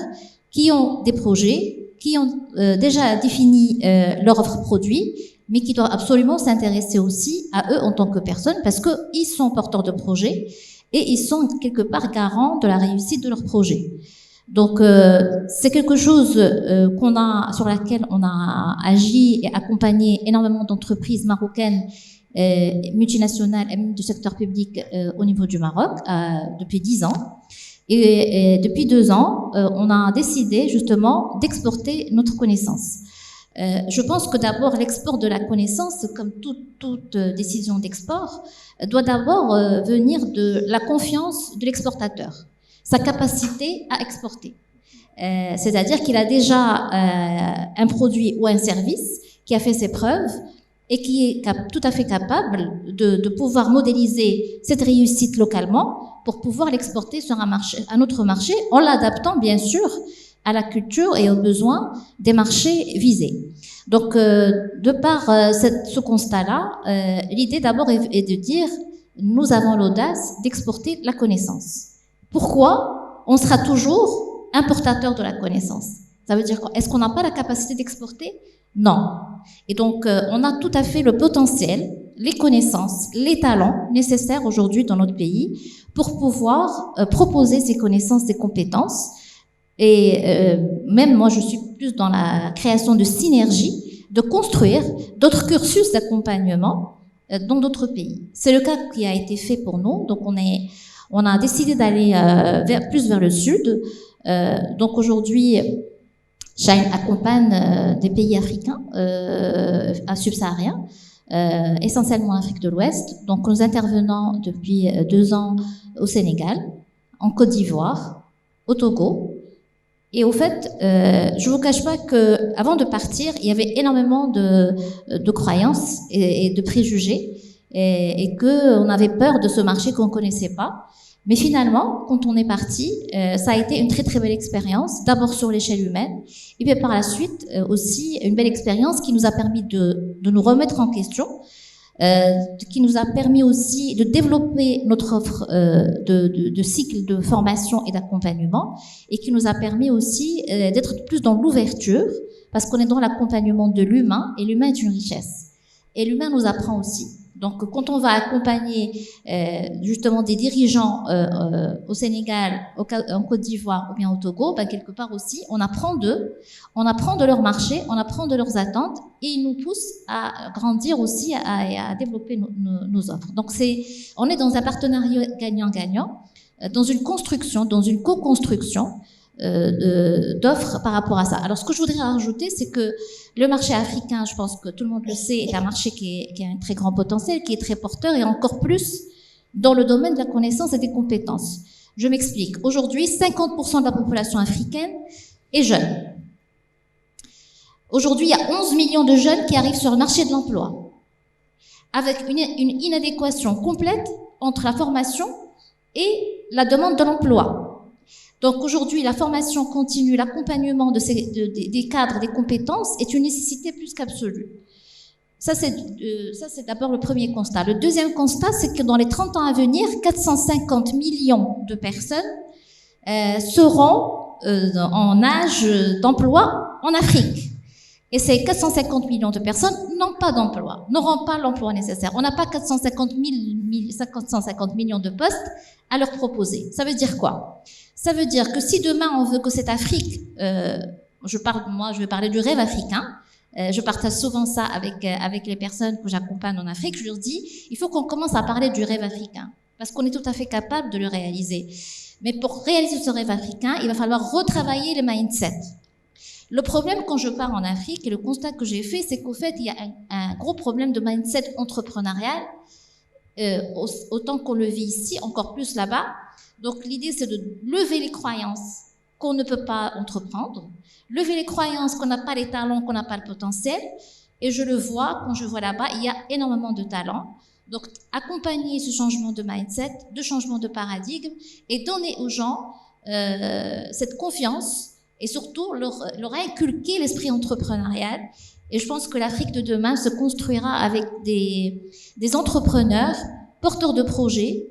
qui ont des projets, qui ont déjà défini leur offre produit, mais qui doivent absolument s'intéresser aussi à eux en tant que personnes, parce qu'ils sont porteurs de projets et ils sont quelque part garants de la réussite de leur projet. Donc c'est quelque chose sur laquelle on a agi et accompagné énormément d'entreprises marocaines, multinationales et même du secteur public au niveau du Maroc depuis 10 ans. Et depuis 2 ans, on a décidé justement d'exporter notre connaissance. Je pense que d'abord l'export de la connaissance, comme toute décision d'export, doit d'abord venir de la confiance de l'exportateur, sa capacité à exporter. C'est-à-dire qu'il a déjà un produit ou un service qui a fait ses preuves et qui est tout à fait capable de pouvoir modéliser cette réussite localement pour pouvoir l'exporter sur un autre marché, en l'adaptant bien sûr à la culture et aux besoins des marchés visés. Donc, de par ce constat-là, l'idée d'abord est de dire nous avons l'audace d'exporter la connaissance. Pourquoi? On sera toujours importateur de la connaissance. Ça veut dire quoi? Est-ce qu'on n'a pas la capacité d'exporter? Non. Et donc, on a tout à fait le potentiel, les connaissances, les talents nécessaires aujourd'hui dans notre pays pour pouvoir proposer ces connaissances, ces compétences. Et même moi, je suis plus dans la création de synergies, de construire d'autres cursus d'accompagnement dans d'autres pays. C'est le cas qui a été fait pour nous. Donc, on a décidé d'aller plus vers le sud. Donc, aujourd'hui, Shine accompagne des pays africains, subsahariens, essentiellement en Afrique de l'Ouest. Donc, nous intervenons depuis 2 ans au Sénégal, en Côte d'Ivoire, au Togo. Et au fait, je vous cache pas que avant de partir, il y avait énormément de croyances et de préjugés, et que on avait peur de ce marché qu'on connaissait pas. Mais finalement, quand on est parti, ça a été une très très belle expérience, d'abord sur l'échelle humaine, et puis par la suite aussi une belle expérience qui nous a permis de nous remettre en question, qui nous a permis aussi de développer notre offre de cycle de formation et d'accompagnement, et qui nous a permis aussi d'être plus dans l'ouverture, parce qu'on est dans l'accompagnement de l'humain, et l'humain est une richesse. Et l'humain nous apprend aussi. Donc, quand on va accompagner justement des dirigeants au Sénégal, en Côte d'Ivoire ou bien au Togo, ben, quelque part aussi, on apprend d'eux, on apprend de leur marché, on apprend de leurs attentes, et ils nous poussent à grandir aussi et à développer nos offres. Donc, on est dans un partenariat gagnant-gagnant, dans une construction, dans une co-construction d'offres par rapport à ça. Alors, ce que je voudrais rajouter, c'est que le marché africain, je pense que tout le monde le sait, est un marché qui a un très grand potentiel, qui est très porteur, et encore plus dans le domaine de la connaissance et des compétences. Je m'explique. Aujourd'hui, 50% de la population africaine est jeune. Aujourd'hui, il y a 11 millions de jeunes qui arrivent sur le marché de l'emploi, avec une inadéquation complète entre la formation et la demande de l'emploi. Donc aujourd'hui, la formation continue, l'accompagnement des cadres, des compétences est une nécessité plus qu'absolue. Ça, c'est d'abord le premier constat. Le deuxième constat, c'est que dans les 30 ans à venir, 450 millions de personnes seront en âge d'emploi en Afrique. Et ces 450 millions de personnes n'ont pas d'emploi, n'auront pas l'emploi nécessaire. On n'a pas 450 millions de postes à leur proposer. Ça veut dire quoi? Ça veut dire que si demain on veut que cette Afrique, je vais parler du rêve africain, je partage souvent ça avec les personnes que j'accompagne en Afrique, je leur dis, il faut qu'on commence à parler du rêve africain, parce qu'on est tout à fait capable de le réaliser. Mais pour réaliser ce rêve africain, il va falloir retravailler les mindsets. Le problème quand je pars en Afrique, et le constat que j'ai fait, c'est qu'au fait, il y a un gros problème de mindset entrepreneurial, autant qu'on le vit ici, encore plus là-bas. Donc l'idée, c'est de lever les croyances qu'on ne peut pas entreprendre, lever les croyances qu'on n'a pas les talents, qu'on n'a pas le potentiel. Et je le vois, quand je vois là-bas, il y a énormément de talents. Donc accompagner ce changement de mindset, de changement de paradigme, et donner aux gens cette confiance, et surtout leur inculquer l'esprit entrepreneurial. Et je pense que l'Afrique de demain se construira avec des entrepreneurs porteurs de projets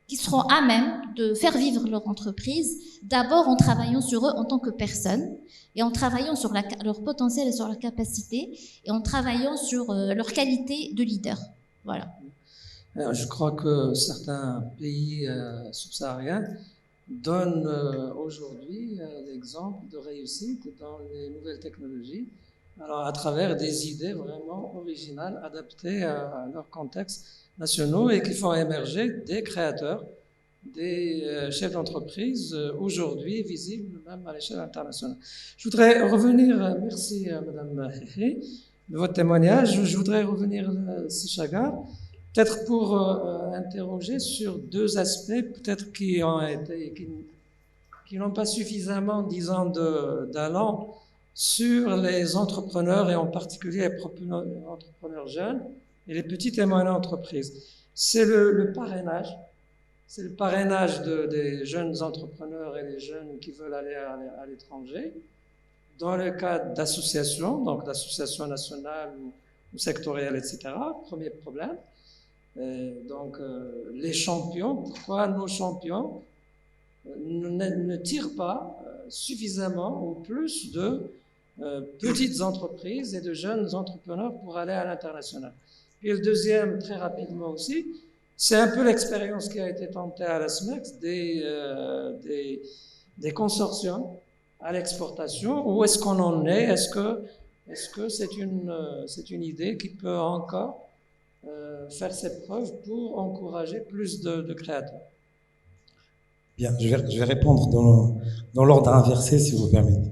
qui seront à même de faire vivre leur entreprise, d'abord en travaillant sur eux en tant que personnes, et en travaillant sur leur potentiel et sur leur capacité, et en travaillant sur leur qualité de leader. Voilà. Alors, je crois que certains pays subsahariens donnent aujourd'hui l'exemple de réussite dans les nouvelles technologies, alors à travers des idées vraiment originales, adaptées à leurs contextes nationaux et qui font émerger des créateurs, des chefs d'entreprise aujourd'hui visibles même à l'échelle internationale. Je voudrais revenir, merci Madame Héhé, de votre témoignage. Je voudrais revenir, Sichaga, peut-être pour interroger sur deux aspects, peut-être qui n'ont pas suffisamment, disons, d'allant sur les entrepreneurs et en particulier les entrepreneurs jeunes et les petites et moyennes entreprises. C'est le parrainage. C'est le parrainage des jeunes entrepreneurs et des jeunes qui veulent aller à l'étranger dans le cadre d'associations, donc d'associations nationales ou sectorielles, etc. Premier problème. Les champions, pourquoi nos champions ne tirent pas suffisamment ou plus de petites entreprises et de jeunes entrepreneurs pour aller à l'international. Et le deuxième, très rapidement aussi, c'est un peu l'expérience qui a été tentée à la SMEX des consortiums à l'exportation. Où est-ce qu'on en est? Est-ce que c'est une idée qui peut encore faire ses preuves pour encourager plus de créateurs? Bien, je vais répondre dans l'ordre inversé, si vous permettez.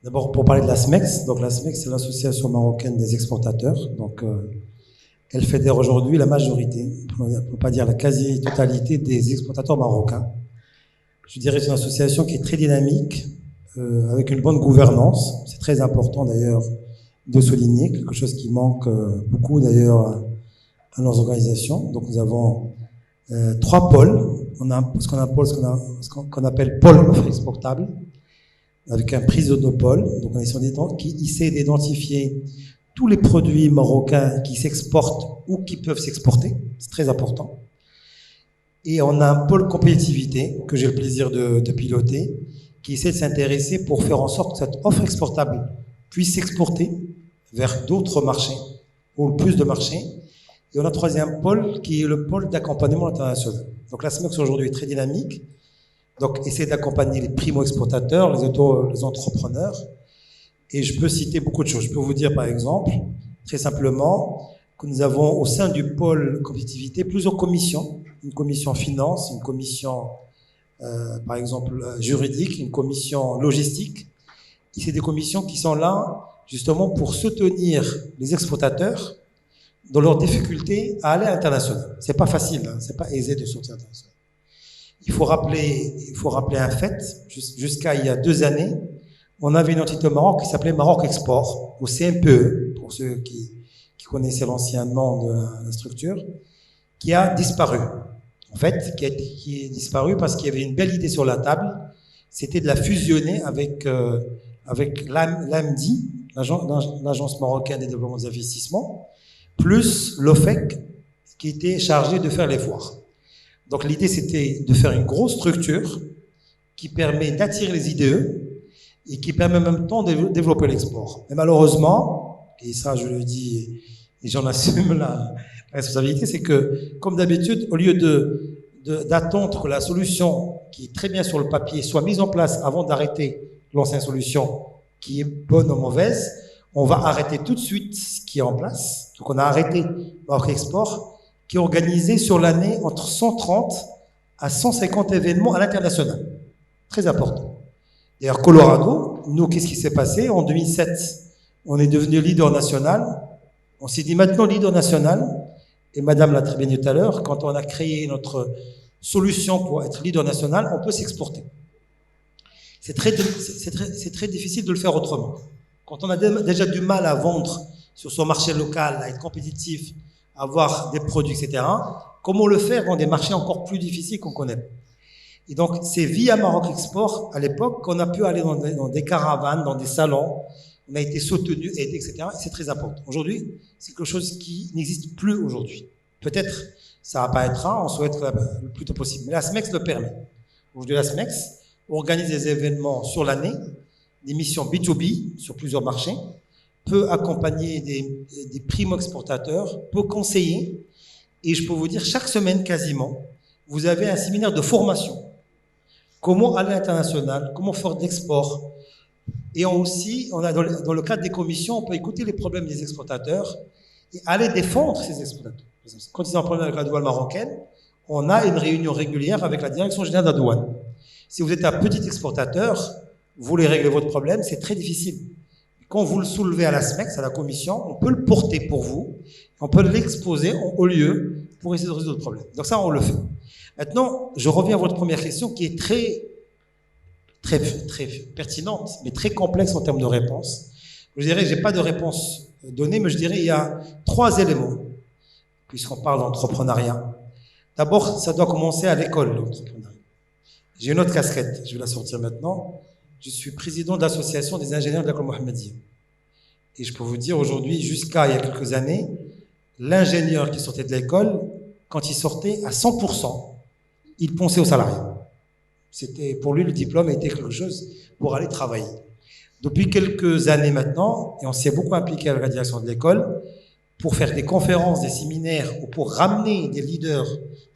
D'abord, pour parler de la SMEX. Donc, la SMEX, c'est l'Association marocaine des exportateurs. Donc, elle fédère aujourd'hui la majorité, pour ne pas dire la quasi-totalité des exportateurs marocains. Je dirais que c'est une association qui est très dynamique, avec une bonne gouvernance. C'est très important d'ailleurs de souligner, quelque chose qui manque beaucoup d'ailleurs à nos organisations. Donc, nous avons 3 pôles. On a ce qu'on appelle pôle offre exportable, avec un prise de pôle. Donc, on essaie d'identifier tous les produits marocains qui s'exportent ou qui peuvent s'exporter. C'est très important. Et on a un pôle compétitivité que j'ai le plaisir de piloter, qui essaie de s'intéresser pour faire en sorte que cette offre exportable puisse s'exporter vers d'autres marchés, ou plus de marchés. Et on a un troisième pôle qui est le pôle d'accompagnement international. Donc la SMEX aujourd'hui est très dynamique, donc essaie d'accompagner les primo-exportateurs, les entrepreneurs. Et je peux citer beaucoup de choses. Je peux vous dire par exemple, très simplement, que nous avons au sein du pôle compétitivité plusieurs commissions. Une commission finance, une commission par exemple juridique, une commission logistique. Et c'est des commissions qui sont là justement pour soutenir les exportateurs dans leurs difficultés à aller à l'international. C'est pas facile, hein, c'est pas aisé de sortir international. Il faut rappeler un fait. Jusqu'à il y a 2 années, on avait une entité au Maroc qui s'appelait Maroc Export, ou CMPE, pour ceux qui connaissaient l'ancien nom de la structure, qui a disparu. En fait, qui est disparu parce qu'il y avait une belle idée sur la table, c'était de la fusionner avec l'AMDI, l'Agence marocaine des développements des investissements, plus l'OFEC, qui était chargé de faire les foires. Donc l'idée, c'était de faire une grosse structure qui permet d'attirer les IDE et qui permet en même temps de développer l'export. Mais malheureusement, et ça je le dis et j'en assume la responsabilité, c'est que, comme d'habitude, au lieu d'attendre que la solution qui est très bien sur le papier soit mise en place avant d'arrêter l'ancienne solution qui est bonne ou mauvaise, on va arrêter tout de suite ce qui est en place. Donc on a arrêté Maroc Export, qui est organisé sur l'année entre 130 à 150 événements à l'international. Très important. D'ailleurs, Colorado, nous, qu'est-ce qui s'est passé? En 2007, on est devenu leader national. On s'est dit maintenant leader national. Et Madame l'a très bien dit tout à l'heure, quand on a créé notre solution pour être leader national, on peut s'exporter. C'est très difficile de le faire autrement. Quand on a déjà du mal à vendre sur son marché local, à être compétitif, à avoir des produits, etc., comment le faire dans des marchés encore plus difficiles qu'on connaît? Et donc, c'est via Maroc Export, à l'époque, qu'on a pu aller dans des caravanes, dans des salons, on a été soutenu, aidé, etc. Et c'est très important. Aujourd'hui, c'est quelque chose qui n'existe plus aujourd'hui. Peut-être, ça va pas être rare, on souhaite le plus tôt possible. Mais la SMEX le permet. Aujourd'hui, la SMEX organise des événements sur l'année, des missions B2B sur plusieurs marchés, peut accompagner des primo-exportateurs, peut conseiller, et je peux vous dire, chaque semaine quasiment, vous avez un séminaire de formation. Comment aller à l'international, comment faire de l'export. Et aussi, on a dans le cadre des commissions, on peut écouter les problèmes des exportateurs et aller défendre ces exportateurs. Quand ils ont un problème avec la douane marocaine, on a une réunion régulière avec la direction générale de la douane. Si vous êtes un petit exportateur, vous voulez régler votre problème, c'est très difficile. Quand vous le soulevez à la SMEX, à la commission, on peut le porter pour vous, on peut l'exposer au lieu pour essayer de résoudre le problème. Donc ça, on le fait. Maintenant, je reviens à votre première question qui est très pertinente, mais très complexe en termes de réponse. Je dirais, j'ai pas de réponse donnée, mais je dirais il y a 3 éléments, puisqu'on parle d'entrepreneuriat. D'abord, ça doit commencer à l'école, l'entrepreneuriat. J'ai une autre casquette, je vais la sortir maintenant. Je suis président de l'association des ingénieurs de l'école Mohammedia. Et je peux vous dire aujourd'hui, jusqu'à il y a quelques années, l'ingénieur qui sortait de l'école, quand il sortait à 100%, il pensait au salariat. C'était, pour lui, le diplôme était quelque chose pour aller travailler. Depuis quelques années maintenant, et on s'est beaucoup impliqué avec la direction de l'école, pour faire des conférences, des séminaires, ou pour ramener des leaders,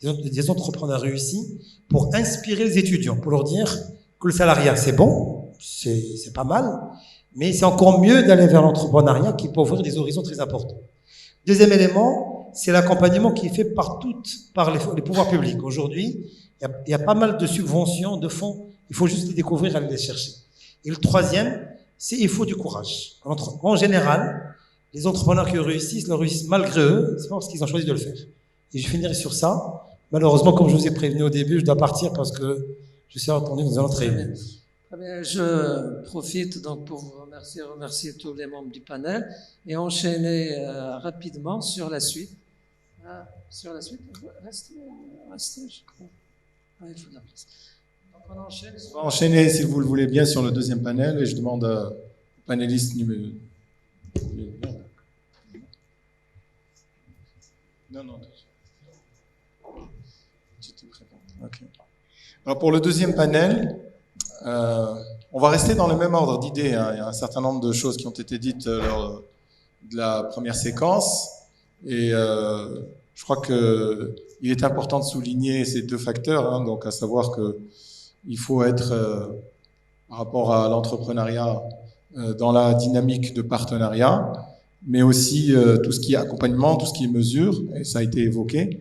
des entrepreneurs réussis, pour inspirer les étudiants, pour leur dire que le salariat, c'est bon, c'est pas mal, mais c'est encore mieux d'aller vers l'entrepreneuriat qui peut ouvrir des horizons très importants. Deuxième élément, c'est l'accompagnement qui est fait par les pouvoirs publics. Aujourd'hui, il y a pas mal de subventions, de fonds, il faut juste les découvrir, aller les chercher. Et le troisième, c'est il faut du courage. En général, les entrepreneurs qui réussissent, le réussissent malgré eux, c'est pas parce qu'ils ont choisi de le faire. Et je finirai sur ça. Malheureusement, comme je vous ai prévenu au début, je dois partir parce que je suis entendu dans un autre réunion. Très bien, je profite donc pour vous remercier tous les membres du panel et enchaîner rapidement sur la suite. Sur la suite, restez, je crois. Il faut de la place. Donc on enchaîne. On va enchaîner, si vous le voulez bien, sur le deuxième panel et je demande au panéliste numéro. Non. Okay. Alors pour le deuxième panel, on va rester dans le même ordre d'idées. Hein. Il y a un certain nombre de choses qui ont été dites lors de la première séquence. Et je crois qu'il est important de souligner ces 2 facteurs, hein, donc à savoir qu'il faut être, par rapport à l'entrepreneuriat, dans la dynamique de partenariat, mais aussi tout ce qui est accompagnement, tout ce qui est mesure, et ça a été évoqué,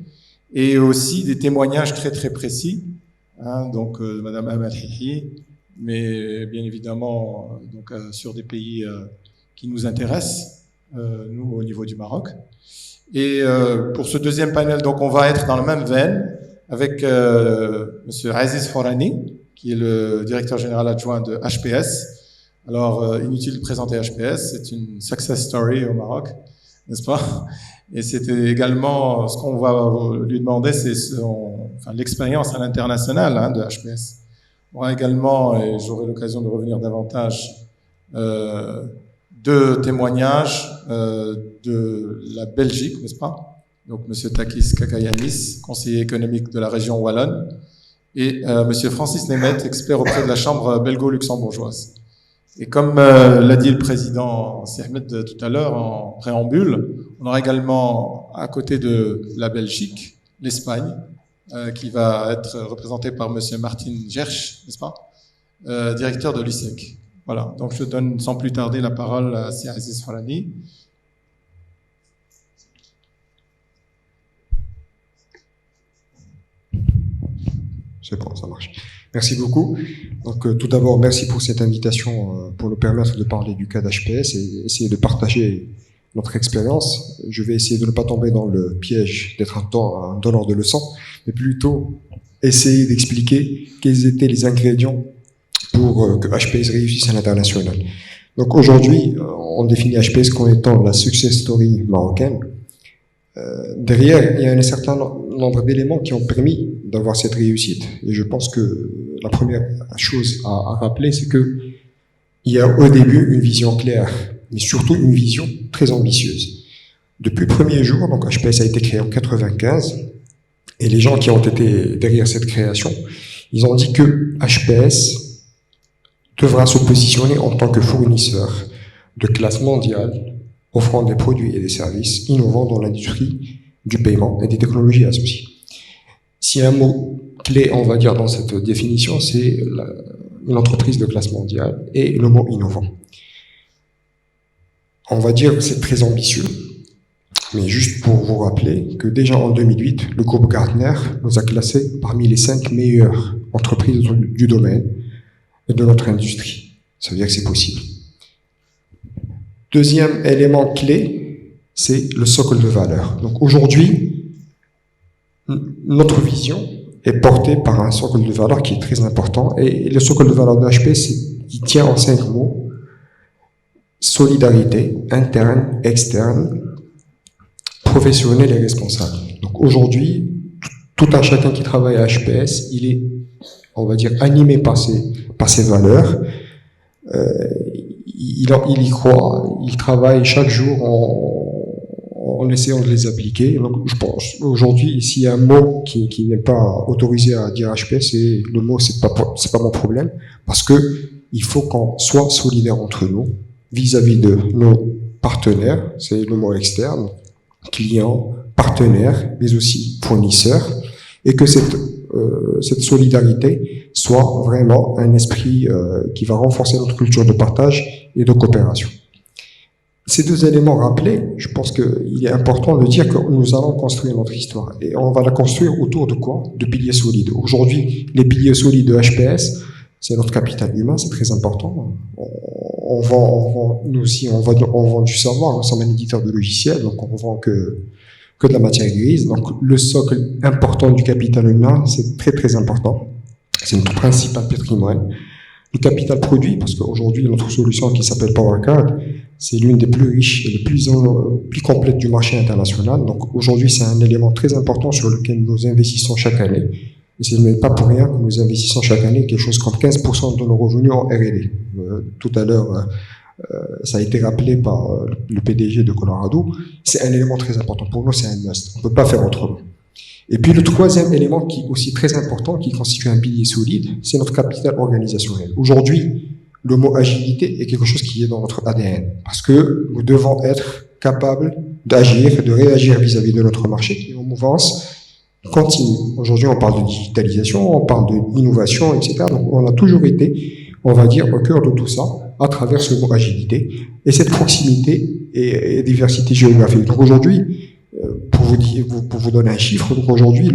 et aussi des témoignages très très précis, hein, donc Madame Amal Hihi, mais bien évidemment sur des pays qui nous intéressent, nous au niveau du Maroc. Et pour ce deuxième panel, donc on va être dans la même veine avec Monsieur Aziz Hourani, qui est le directeur général adjoint de HPS. Alors, inutile de présenter HPS, c'est une success story au Maroc, n'est-ce pas? Et c'était également, ce qu'on va lui demander, c'est l'expérience à l'international de HPS. On aura également, et j'aurai l'occasion de revenir davantage, deux témoignages de la Belgique, n'est-ce pas? Donc, M. Takis Kakayanis, conseiller économique de la région Wallonne, et M. Francis Nemeth, expert auprès de la Chambre belgo-luxembourgeoise. Et comme l'a dit le président Ahmed tout à l'heure en préambule, on aura également à côté de la Belgique, l'Espagne, qui va être représentée par M. Martin Gersch, n'est-ce pas, directeur de l'ISEC. Voilà, donc je donne sans plus tarder la parole à Sir Aziz Hourani. C'est bon, ça marche. Merci beaucoup. Donc, tout d'abord, merci pour cette invitation pour nous permettre de parler du cas d'HPS et essayer de partager notre expérience. Je vais essayer de ne pas tomber dans le piège d'être un donneur de leçons, mais plutôt essayer d'expliquer quels étaient les ingrédients pour que HPS réussisse à l'international. Donc aujourd'hui, on définit HPS comme étant la success story marocaine. Derrière, il y a un certain nombre d'éléments qui ont permis d'avoir cette réussite. Et je pense que la première chose à rappeler, c'est que il y a au début une vision claire, mais surtout une vision très ambitieuse. Depuis le premier jour, donc HPS a été créé en 95, et les gens qui ont été derrière cette création, ils ont dit que HPS devra se positionner en tant que fournisseur de classe mondiale, offrant des produits et des services innovants dans l'industrie du paiement et des technologies associées. Si un mot clé, on va dire, dans cette définition, c'est une entreprise de classe mondiale et le mot innovant. On va dire que c'est très ambitieux, mais juste pour vous rappeler que déjà en 2008, le groupe Gartner nous a classés parmi les 5 meilleures entreprises du domaine et de notre industrie. Ça veut dire que c'est possible. Deuxième élément clé, c'est le socle de valeur. Donc aujourd'hui, notre vision est portée par un socle de valeur qui est très important. Et le socle de valeur de HPS, il tient en 5 mots. Solidarité, interne, externe, professionnelle et responsable. Donc aujourd'hui, tout un chacun qui travaille à HPS, il est, on va dire, animé par ces valeurs. Il y croit, il travaille chaque jour en essayant de les appliquer. Donc, je pense, aujourd'hui, s'il y a un mot qui n'est pas autorisé à dire HPS, c'est le mot, c'est pas mon problème, parce que il faut qu'on soit solidaire entre nous, vis-à-vis de nos partenaires, c'est le mot externe, clients, partenaires, mais aussi fournisseurs, et que cette solidarité soit vraiment un esprit qui va renforcer notre culture de partage et de coopération. Ces deux éléments rappelés, je pense qu'il est important de dire que nous allons construire notre histoire. Et on va la construire autour de quoi? De piliers solides. Aujourd'hui, les piliers solides de HPS, c'est notre capital humain, c'est très important. On vend, nous aussi, on vend du savoir. Nous sommes un éditeur de logiciels, donc on vend que de la matière grise. Donc, le socle important du capital humain, c'est très, très important. C'est notre principal patrimoine. Le capital produit, parce qu'aujourd'hui, notre solution qui s'appelle PowerCard, c'est l'une des plus riches et les plus complètes du marché international. Donc, aujourd'hui, c'est un élément très important sur lequel nous investissons chaque année. Et ce n'est pas pour rien que nous investissons chaque année quelque chose comme 15% de nos revenus en R&D. Tout à l'heure, ça a été rappelé par le PDG de Colorado. C'est un élément très important. Pour nous, c'est un must. On ne peut pas faire autrement. Et puis, le troisième élément qui est aussi très important, qui constitue un pilier solide, c'est notre capital organisationnel. Aujourd'hui, le mot agilité est quelque chose qui est dans notre ADN. Parce que nous devons être capables d'agir, de réagir vis-à-vis de notre marché qui est en mouvance continue. Aujourd'hui, on parle de digitalisation, on parle d'innovation, etc. Donc, on a toujours été, on va dire, au cœur de tout ça, à travers ce mot agilité, et cette proximité et diversité géographique. Donc aujourd'hui, pour vous donner un chiffre, donc aujourd'hui,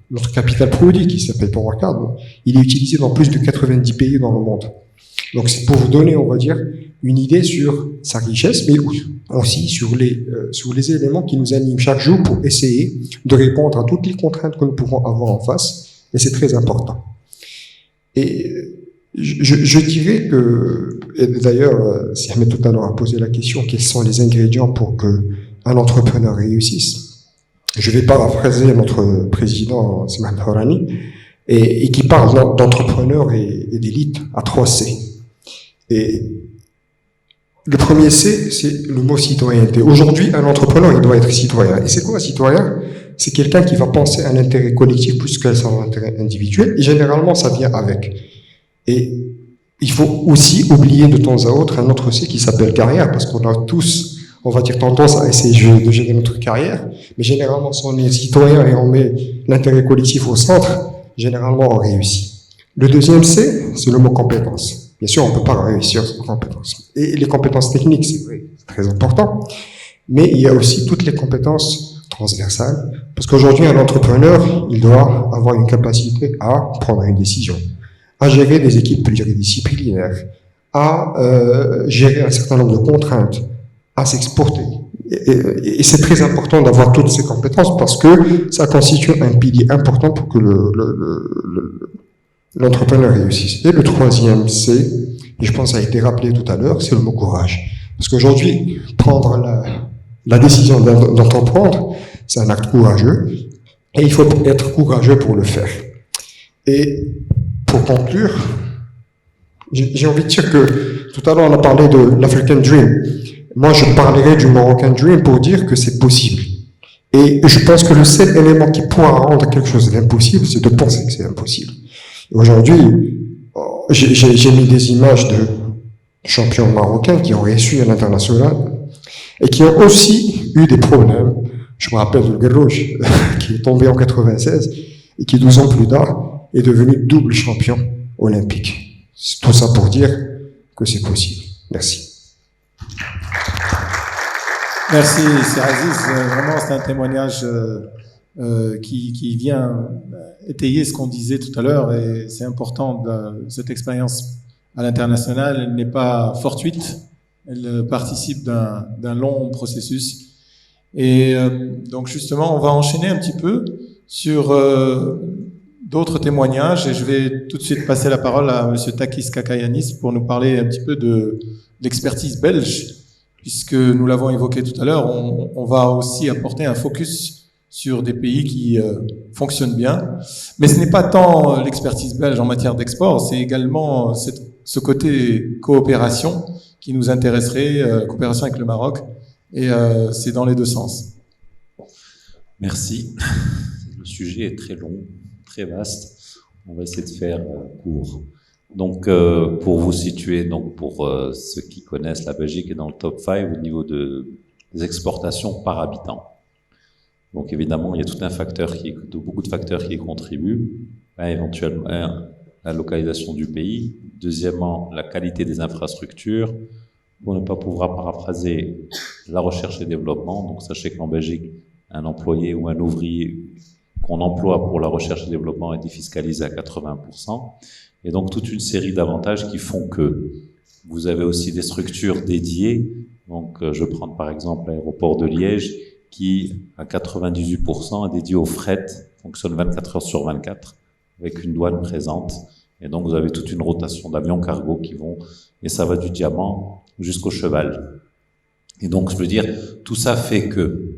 notre capital produit, qui s'appelle PowerCard, il est utilisé dans plus de 90 pays dans le monde. Donc c'est pour vous donner, on va dire, une idée sur sa richesse, mais aussi sur les éléments qui nous animent chaque jour pour essayer de répondre à toutes les contraintes que nous pouvons avoir en face, et c'est très important. Et je dirais que, et d'ailleurs, si Ahmed tout à l'heure a posé la question, quels sont les ingrédients pour qu'un entrepreneur réussisse? Je vais paraphraser notre président, Smail Horani, et qui parle d'entrepreneurs et d'élite à 3 C. Et le premier C, c'est le mot citoyenneté. Aujourd'hui, un entrepreneur, il doit être citoyen. Et c'est quoi un citoyen? C'est quelqu'un qui va penser à l'intérêt collectif plus qu'à son intérêt individuel. Et généralement, ça vient avec. Et il faut aussi oublier de temps à autre un autre C qui s'appelle carrière, parce qu'on a tous, on va dire, tendance à essayer de gérer notre carrière. Mais généralement, si on est citoyen et on met l'intérêt collectif au centre, généralement, on réussit. Le deuxième C, c'est le mot compétence. Bien sûr, on ne peut pas réussir sans compétences. Et les compétences techniques, c'est vrai, c'est très important. Mais il y a aussi toutes les compétences transversales. Parce qu'aujourd'hui, un entrepreneur, il doit avoir une capacité à prendre une décision, à gérer des équipes pluridisciplinaires, à gérer un certain nombre de contraintes, à s'exporter. Et c'est très important d'avoir toutes ces compétences parce que ça constitue un pilier important pour que l'entrepreneur réussisse. Et le troisième C, et je pense que ça a été rappelé tout à l'heure, c'est le mot courage. Parce qu'aujourd'hui, prendre la décision d'entreprendre, c'est un acte courageux, et il faut être courageux pour le faire. Et pour conclure, j'ai envie de dire que tout à l'heure on a parlé de l'African Dream. Moi, je parlerai du Moroccan Dream pour dire que c'est possible. Et je pense que le seul élément qui pourra rendre quelque chose d'impossible, c'est de penser que c'est impossible. Aujourd'hui, j'ai mis des images de champions marocains qui ont réussi à l'international et qui ont aussi eu des problèmes. Je me rappelle de Guerrouj, qui est tombé en 96 et qui, 12 ans plus tard, est devenu double champion olympique. C'est tout ça pour dire que c'est possible. Merci. Merci, Sir Aziz. Vraiment, c'est un témoignage qui vient étayer ce qu'on disait tout à l'heure, et c'est important. Cette expérience à l'international, elle n'est pas fortuite, elle participe d'un long processus. Et donc justement, on va enchaîner un petit peu sur d'autres témoignages, et je vais tout de suite passer la parole à Monsieur Takis Kakayanis pour nous parler un petit peu de l'expertise belge, puisque nous l'avons évoqué tout à l'heure. On va aussi apporter un focus sur des pays qui fonctionnent bien. Mais ce n'est pas tant l'expertise belge en matière d'export, c'est également ce côté coopération qui nous intéresserait, coopération avec le Maroc, et c'est dans les deux sens. Merci. Le sujet est très long, très vaste. On va essayer de faire court. Donc, pour vous situer, donc pour ceux qui connaissent, la Belgique est dans le top 5 au niveau des exportations par habitant. Donc évidemment, il y a tout un facteur beaucoup de facteurs qui y contribuent. Éventuellement, la localisation du pays. Deuxièmement, la qualité des infrastructures. Pour ne pas pouvoir paraphraser, la recherche et développement. Donc sachez qu'en Belgique, un employé ou un ouvrier qu'on emploie pour la recherche et développement est défiscalisé à 80%. Et donc toute une série d'avantages qui font que vous avez aussi des structures dédiées. Donc je prends par exemple l'aéroport de Liège, qui, à 98%, est dédié au fret, fonctionne 24 heures sur 24, avec une douane présente. Et donc, vous avez toute une rotation d'avions cargo qui vont, et ça va du diamant jusqu'au cheval. Et donc, je veux dire, tout ça fait que,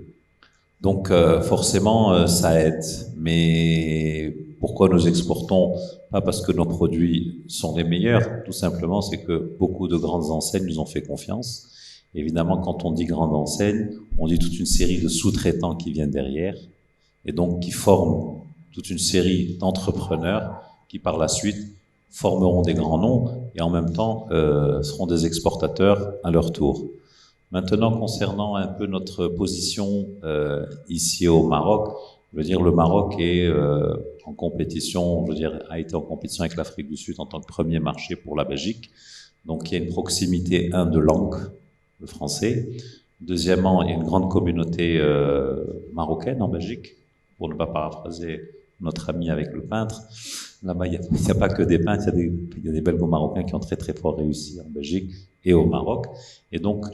donc, forcément, ça aide. Mais pourquoi nous exportons? Pas parce que nos produits sont les meilleurs, tout simplement, c'est que beaucoup de grandes enseignes nous ont fait confiance. Évidemment, quand on dit grande enseigne, on dit toute une série de sous-traitants qui viennent derrière, et donc qui forment toute une série d'entrepreneurs qui, par la suite, formeront des grands noms et en même temps seront des exportateurs à leur tour. Maintenant, concernant un peu notre position ici au Maroc, je veux dire, le Maroc est en compétition, je veux dire, a été en compétition avec l'Afrique du Sud en tant que premier marché pour la Belgique. Donc, il y a une proximité, de langue, le français. Deuxièmement, il y a une grande communauté marocaine en Belgique, pour ne pas paraphraser notre ami avec le peintre. Là-bas, il n'y a pas que des peintres, il y a des Belgo-Marocains qui ont très très fort réussi en Belgique et au Maroc. Et donc,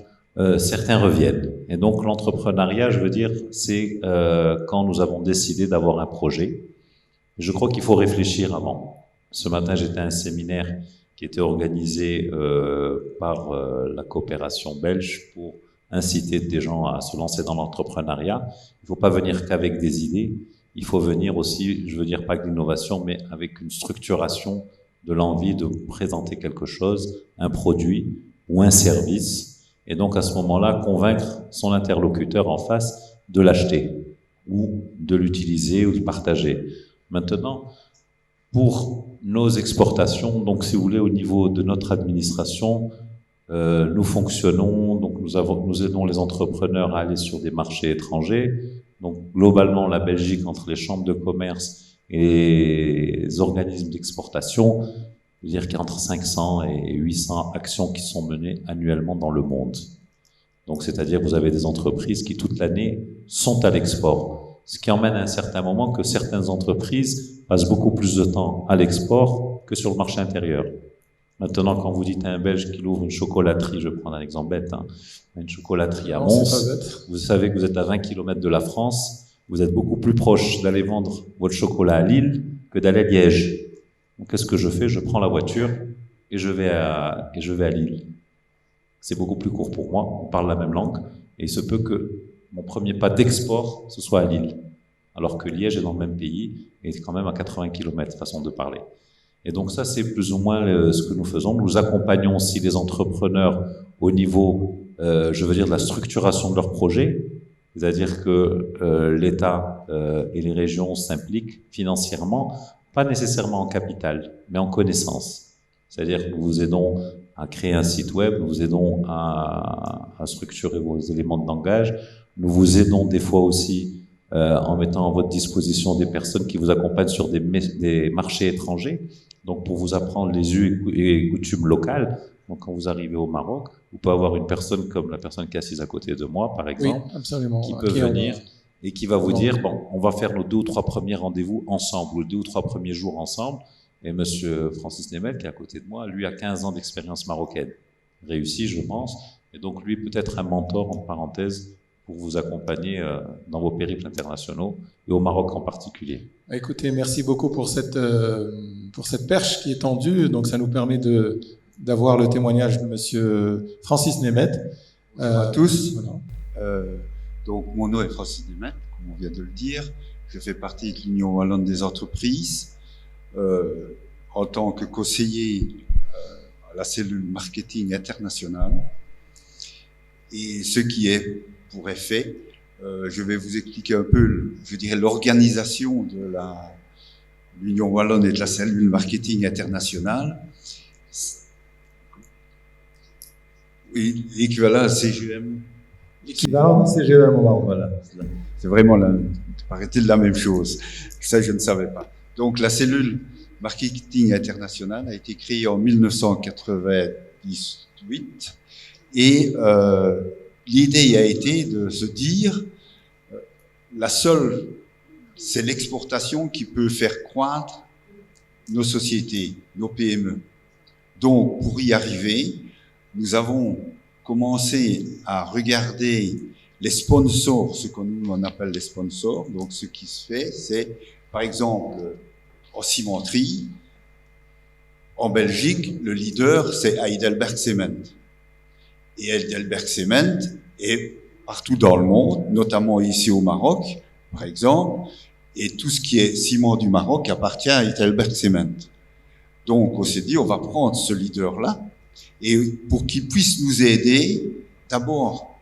certains reviennent. Et donc l'entrepreneuriat, je veux dire, c'est quand nous avons décidé d'avoir un projet. Je crois qu'il faut réfléchir avant. Ce matin, j'étais à un séminaire qui était organisé par la coopération belge pour inciter des gens à se lancer dans l'entrepreneuriat. Il ne faut pas venir qu'avec des idées. Il faut venir aussi, je veux dire pas que l'innovation, mais avec une structuration de l'envie de présenter quelque chose, un produit ou un service. Et donc, à ce moment-là, convaincre son interlocuteur en face de l'acheter ou de l'utiliser ou de partager. Maintenant, pour nos exportations, donc si vous voulez, au niveau de notre administration, nous fonctionnons, donc nous aidons les entrepreneurs à aller sur des marchés étrangers. Donc globalement, la Belgique, entre les chambres de commerce et les organismes d'exportation, je veux dire qu'il y a entre 500 et 800 actions qui sont menées annuellement dans le monde. Donc c'est-à-dire que vous avez des entreprises qui toute l'année sont à l'export. Ce qui emmène à un certain moment que certaines entreprises passent beaucoup plus de temps à l'export que sur le marché intérieur. Maintenant, quand vous dites à un Belge qu'il ouvre une chocolaterie, je vais prendre un exemple bête, hein, une chocolaterie à Mons, vous savez que vous êtes à 20 km de la France, vous êtes beaucoup plus proche d'aller vendre votre chocolat à Lille que d'aller à Liège. Donc, qu'est-ce que je fais? Je prends la voiture et je vais à Lille. C'est beaucoup plus court pour moi, on parle la même langue, et il se peut que mon premier pas d'export, ce soit à Lille. Alors que Liège est dans le même pays, et est quand même à 80 km, façon de parler. Et donc ça, c'est plus ou moins ce que nous faisons. Nous accompagnons aussi les entrepreneurs au niveau, je veux dire, de la structuration de leurs projets. C'est-à-dire que l'État et les régions s'impliquent financièrement, pas nécessairement en capital, mais en connaissance. C'est-à-dire que nous vous aidons à créer un site web, nous vous aidons à structurer vos éléments de langage, nous vous aidons des fois aussi en mettant à votre disposition des personnes qui vous accompagnent sur des marchés étrangers, donc pour vous apprendre les us et coutumes locales. Donc quand vous arrivez au Maroc, vous pouvez avoir une personne comme la personne qui est assise à côté de moi, par exemple, Oui, absolument. qui peut venir et qui va vous dire, bon, on va faire nos 2 ou 3 premiers rendez-vous ensemble, ou 2 ou 3 premiers jours ensemble. Et monsieur Francis Nemeth, qui est à côté de moi, lui a 15 ans d'expérience marocaine. Réussi, je pense. Et donc lui peut être un mentor, en parenthèse, pour vous accompagner dans vos périples internationaux, et au Maroc en particulier. Écoutez, merci beaucoup pour cette perche qui est tendue. Donc ça nous permet d'avoir le témoignage de monsieur Francis Nemeth. Bonjour à tous. Voilà. Donc, mon nom est Francis Nemeth, comme on vient de le dire. Je fais partie de l'Union wallonne des entreprises en tant que conseiller à la cellule marketing internationale. Et ce qui est pour effet, je vais vous expliquer un peu, je dirais, l'organisation de l'Union wallonne et de la cellule marketing internationale. Oui, l'équivalent CGM. L'équivalent CGM au Maroc. Voilà. C'est vraiment, paraît-il, la même chose. Ça, je ne savais pas. Donc, la cellule marketing internationale a été créée en 1998 et l'idée a été de se dire c'est l'exportation qui peut faire croître nos sociétés, nos PME. Donc, pour y arriver, nous avons commencé à regarder les sponsors, ce qu'on appelle les sponsors. Donc, ce qui se fait, c'est, par exemple, en cimenterie, en Belgique, le leader, c'est Heidelberg Cement. Et Heidelberg Cement est partout dans le monde, notamment ici au Maroc, par exemple, et tout ce qui est ciment du Maroc appartient à Heidelberg Cement. Donc, on s'est dit, on va prendre ce leader-là, et pour qu'il puisse nous aider, d'abord,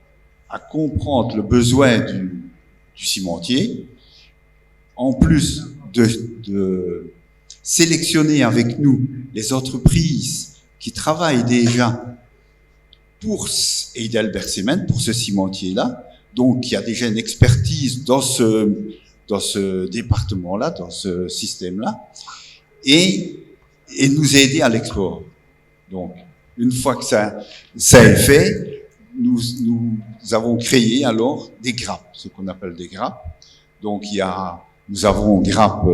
à comprendre le besoin du cimentier, en plus de sélectionner avec nous les entreprises qui travaillent déjà pour Heidelberg Cement, pour ce cimentier-là, donc il y a déjà une expertise dans ce département-là, dans ce système-là, et nous aider à l'export. Donc, une fois que ça est fait, nous avons créé alors des grappes, ce qu'on appelle des grappes. Donc, nous avons grappes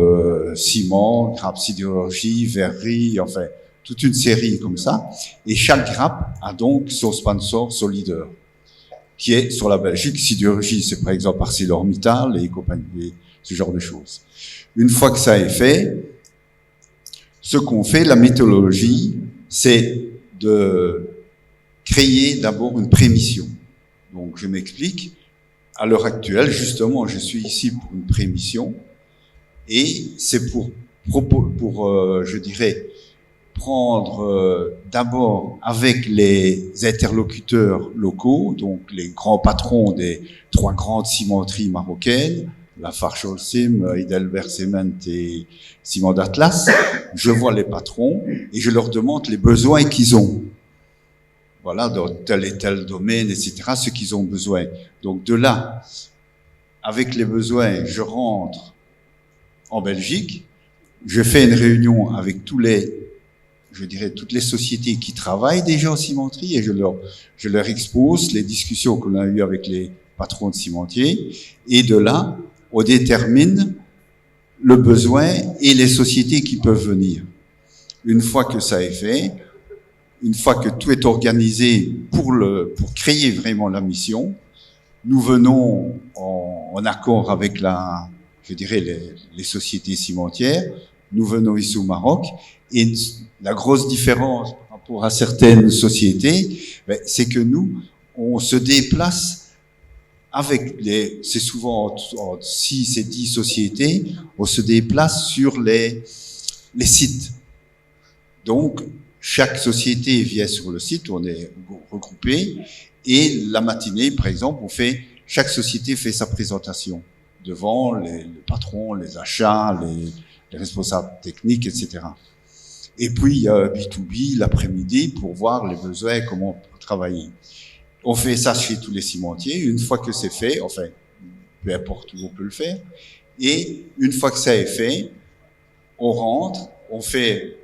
ciment, grappes sidérurgie, verrerie, enfin, toute une série comme ça. Et chaque grappe a donc son sponsor, son leader. qui est sur la Belgique. Sidérurgie, c'est par exemple ArcelorMittal et compagnie, ce genre de choses. Une fois que ça est fait, ce qu'on fait, la méthodologie, c'est de créer d'abord une prémission. Donc, je m'explique. À l'heure actuelle, justement, je suis ici pour une prémission et c'est pour je dirais, prendre d'abord avec les interlocuteurs locaux, donc les grands patrons des 3 grandes cimenteries marocaines, Lafarge Holcim, Heidelberg Cement et Ciment d'Atlas. Je vois les patrons et je leur demande les besoins qu'ils ont. Voilà, dans tel et tel domaine, etc., ce qu'ils ont besoin. Donc de là, avec les besoins, je rentre en Belgique, je fais une réunion avec toutes les sociétés qui travaillent déjà en cimenterie et je leur expose les discussions qu'on a eues avec les patrons de cimentiers. Et de là, on détermine le besoin et les sociétés qui peuvent venir. Une fois que ça est fait, une fois que tout est organisé pour créer vraiment la mission, nous venons en accord avec les sociétés cimentières. Nous venons ici au Maroc et la grosse différence par rapport à certaines sociétés, c'est que nous, on se déplace avec c'est souvent entre 6 et 10 sociétés, on se déplace sur les sites. Donc, chaque société vient sur le site, on est regroupés, et la matinée, par exemple, chaque société fait sa présentation devant les patrons, les achats, les responsables techniques, etc. Et puis, il y a B2B l'après-midi pour voir les besoins, comment travailler. On fait ça chez tous les cimentiers. Une fois que c'est fait, enfin, peu importe où on peut le faire, et une fois que ça est fait, on rentre, on fait,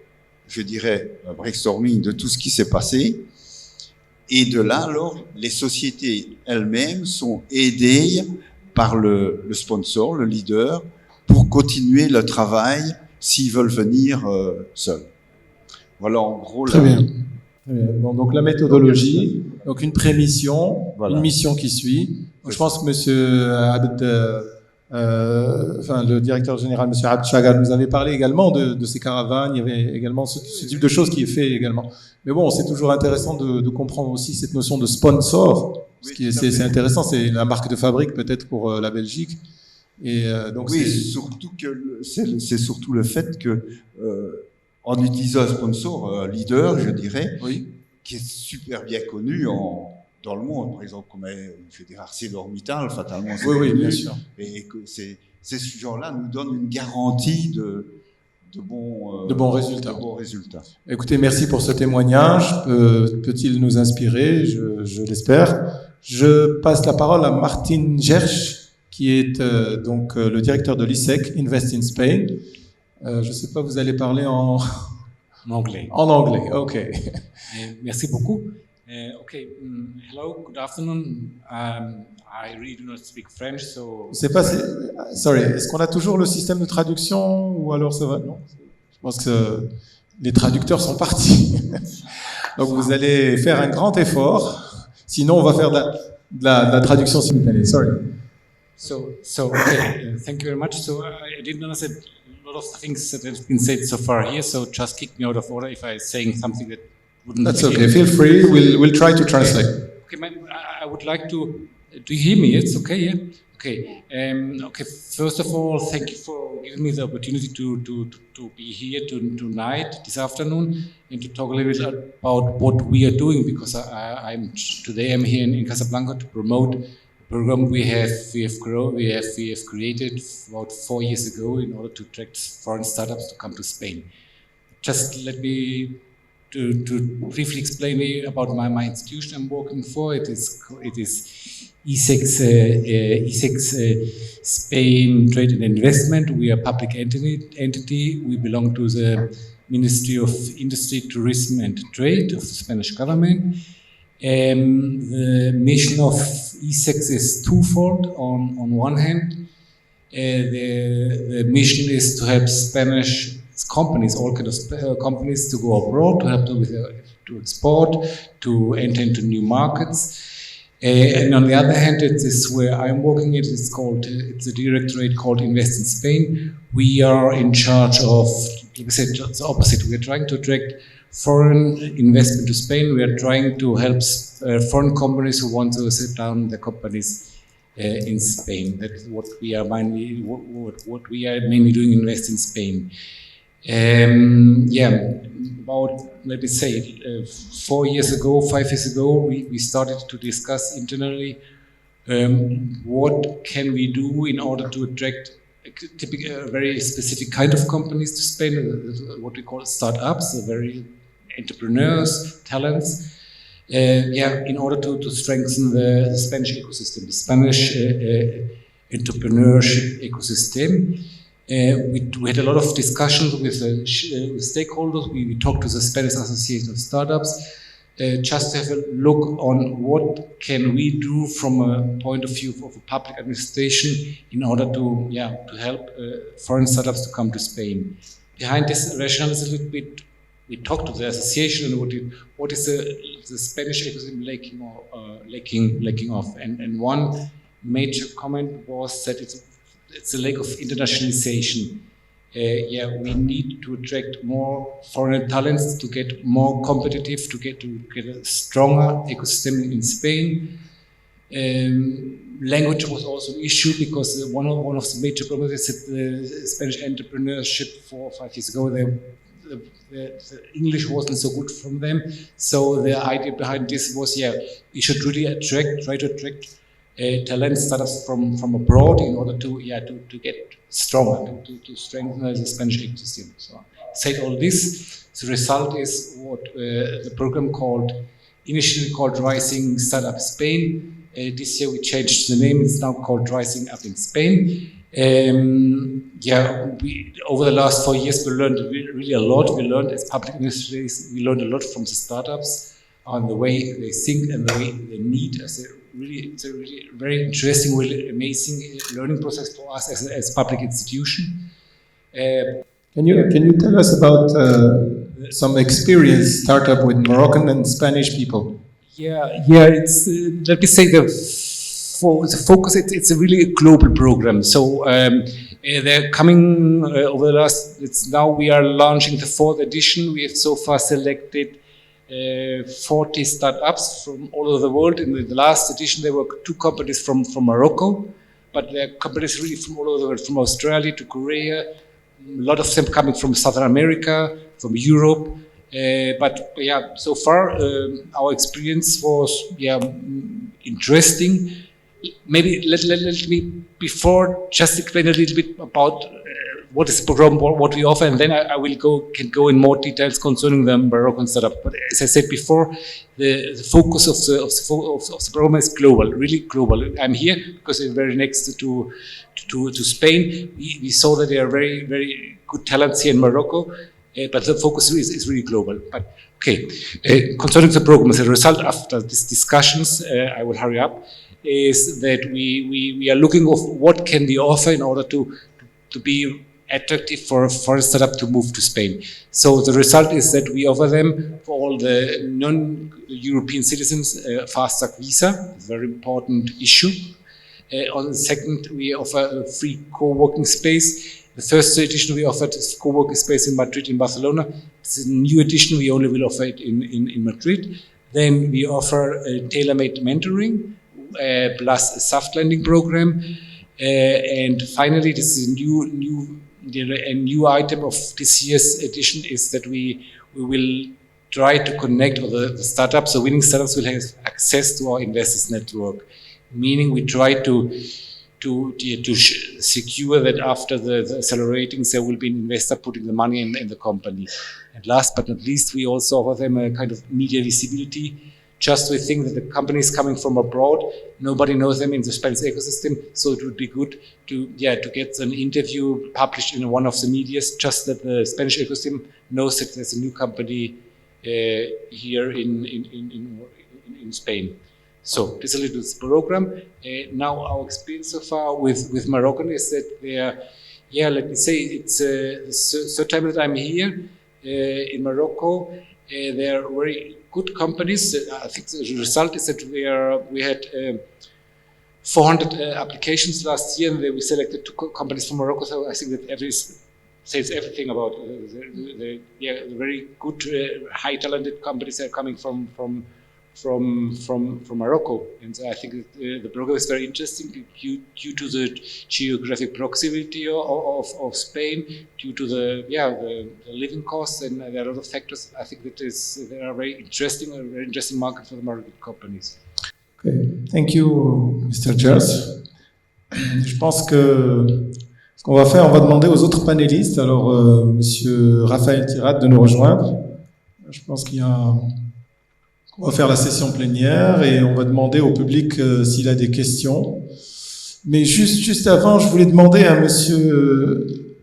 je dirais, un brainstorming de tout ce qui s'est passé, et de là, alors, les sociétés elles-mêmes sont aidées par le sponsor, le leader, pour continuer le travail s'ils veulent venir seuls. Voilà en gros. Très bien. Donc la méthodologie, donc une prémission, Voilà. une mission qui suit. Donc, je pense que Monsieur Abd, le directeur général, Monsieur Abd Chagal, nous avait parlé également de ces caravanes. Il y avait également ce type de choses qui est fait également. Mais bon, c'est toujours intéressant de comprendre aussi cette notion de sponsor. Oui, C'est intéressant, c'est la marque de fabrique peut-être pour la Belgique. Et donc oui, surtout que c'est surtout le fait que en utilisant un sponsor leader, je dirais, oui. qui est super bien connu dans le monde, par exemple comme je dirais ArcelorMittal, fatalement. Oui, bien sûr. Et que ces gens-là nous donnent une garantie de bons résultats. De bons résultats. Écoutez, merci pour ce témoignage. Peut-il nous inspirer? Je l'espère. Je passe la parole à Martin Gersch, qui est donc le directeur de l'ISEC, Invest in Spain. Je ne sais pas, vous allez parler en anglais. En anglais, ok. Merci beaucoup. Hello, good afternoon. I really do not speak French, so. Je sais pas si, sorry, est-ce qu'on a toujours le système de traduction ou alors ça va? Non. Je pense que les traducteurs sont partis. Donc vous allez faire un grand effort. Sinon, on va faire de la traduction simultanée. Sorry. So okay. Thank you very much. So I didn't understand a lot of things that have been said so far here. So just kick me out of order if I'm saying something that wouldn't. That's okay. Feel free. We'll try to translate. Okay, I would like to. Do you hear me? It's okay, yeah? Okay. Okay. First of all, thank you for giving me the opportunity to be here tonight, this afternoon, and to talk a little bit about what we are doing, because today I'm here in Casablanca to promote a program we have created about 4 years ago in order to attract foreign startups to come to Spain. Just let me to briefly explain about my institution I'm working for. It is ISEX Spain Trade and Investment. We are a public entity. We belong to the Ministry of Industry, Tourism and Trade of the Spanish government. The mission of ISEX is twofold. On one hand, the mission is to help Spanish companies, all kinds of companies, to go abroad, to help them to export, to enter into new markets. And on the other hand, it is where I'm working. It's a directorate called Invest in Spain. We are in charge of, like I said, it's the opposite. We are trying to attract foreign investment to Spain. We are trying to help foreign companies who want to set down their companies in Spain. That's what we are mainly doing. Invest in Spain. About, let me say, 5 years ago, we started to discuss internally what can we do in order to attract a very specific kind of companies to Spain, what we call startups, very entrepreneurs, talents, in order to strengthen the Spanish ecosystem, the Spanish entrepreneurship ecosystem. We had a lot of discussions with stakeholders. We talked to the Spanish Association of Startups, just to have a look on what can we do from a point of view of a public administration in order to help foreign startups to come to Spain. Behind this rationale is a little bit, we talked to the association and what is the Spanish ecosystem lacking of. And one major comment was that it's a lack of internationalization. We need to attract more foreign talents to get more competitive, to get a stronger ecosystem in Spain. Language was also an issue because one of the major problems is that the Spanish entrepreneurship 4 or 5 years ago, the English wasn't so good from them. So the idea behind this was, we should really try to attract talent startups from abroad in order to get stronger, to strengthen the Spanish ecosystem. So said all this, the result is what the program initially called Rising Startup Spain. This year we changed the name, it's now called Rising Up in Spain. Over the last 4 years we learned really a lot. We learned as public administrators, we learned a lot from the startups on the way they think and the way they need. It's a really very interesting, really amazing learning process for us as a public institution. Can you tell us about some experience startup with Moroccan and Spanish people? It's let me say the focus. It's a really global program. So they're coming over the last. Now we are launching the 4th edition. We have so far selected 40 startups from all over the world. In the last edition, there were 2 companies from Morocco, but there are companies really from all over the world, from Australia to Korea. A lot of them coming from Southern America, from Europe. So far our experience was interesting. Maybe let me before just explain a little bit about what is the program, what we offer, and then I can go in more details concerning the Moroccan startup. But as I said before, the focus of the program is global, really global. I'm here because it's very next to Spain. We saw that there are very, very good talents here in Morocco, but the focus is really global. But okay, concerning the program, as a result after these discussions, I will hurry up, is that we are looking of what can we offer in order to be attractive for a foreign startup to move to Spain. So the result is that we offer them, for all the non-European citizens, a fast-track visa, a very important issue. On the second, we offer a free co-working space. The first edition we offered is co-working space in Madrid, in Barcelona. It's a new edition, we only will offer it in Madrid. Then we offer a tailor-made mentoring, plus a soft landing program. And finally, this is a new item of this year's edition is that we will try to connect with the startups. So winning startups will have access to our investors network, meaning we try to secure that after the acceleratings, there will be an investor putting the money in the company. And last but not least, we also offer them a kind of media visibility. Just we think that the companies coming from abroad, nobody knows them in the Spanish ecosystem, so it would be good to get an interview published in one of the medias, just that the Spanish ecosystem knows that there's a new company here in Spain. So this is a little program. Now our experience so far with Moroccan is that let me say it's the third time that I'm here in Morocco. They are very good companies. I think the result is that we had 400 applications last year, and we selected 2 companies from Morocco. So I think that says everything about the very good, high talented companies that are coming from Morocco. And I think the program is very interesting due to the geographic proximity of Spain, due to the living costs, and there are a lot of factors. I think that they are a very interesting market for the Moroccan companies. Okay. Thank you, Mr. Gers. Je pense que ce qu'on va faire, on va demander aux autres panélistes, alors Monsieur Raphaël Tirat de nous rejoindre. Je pense on va faire la session plénière et on va demander au public s'il a des questions. Mais juste avant, je voulais demander à Monsieur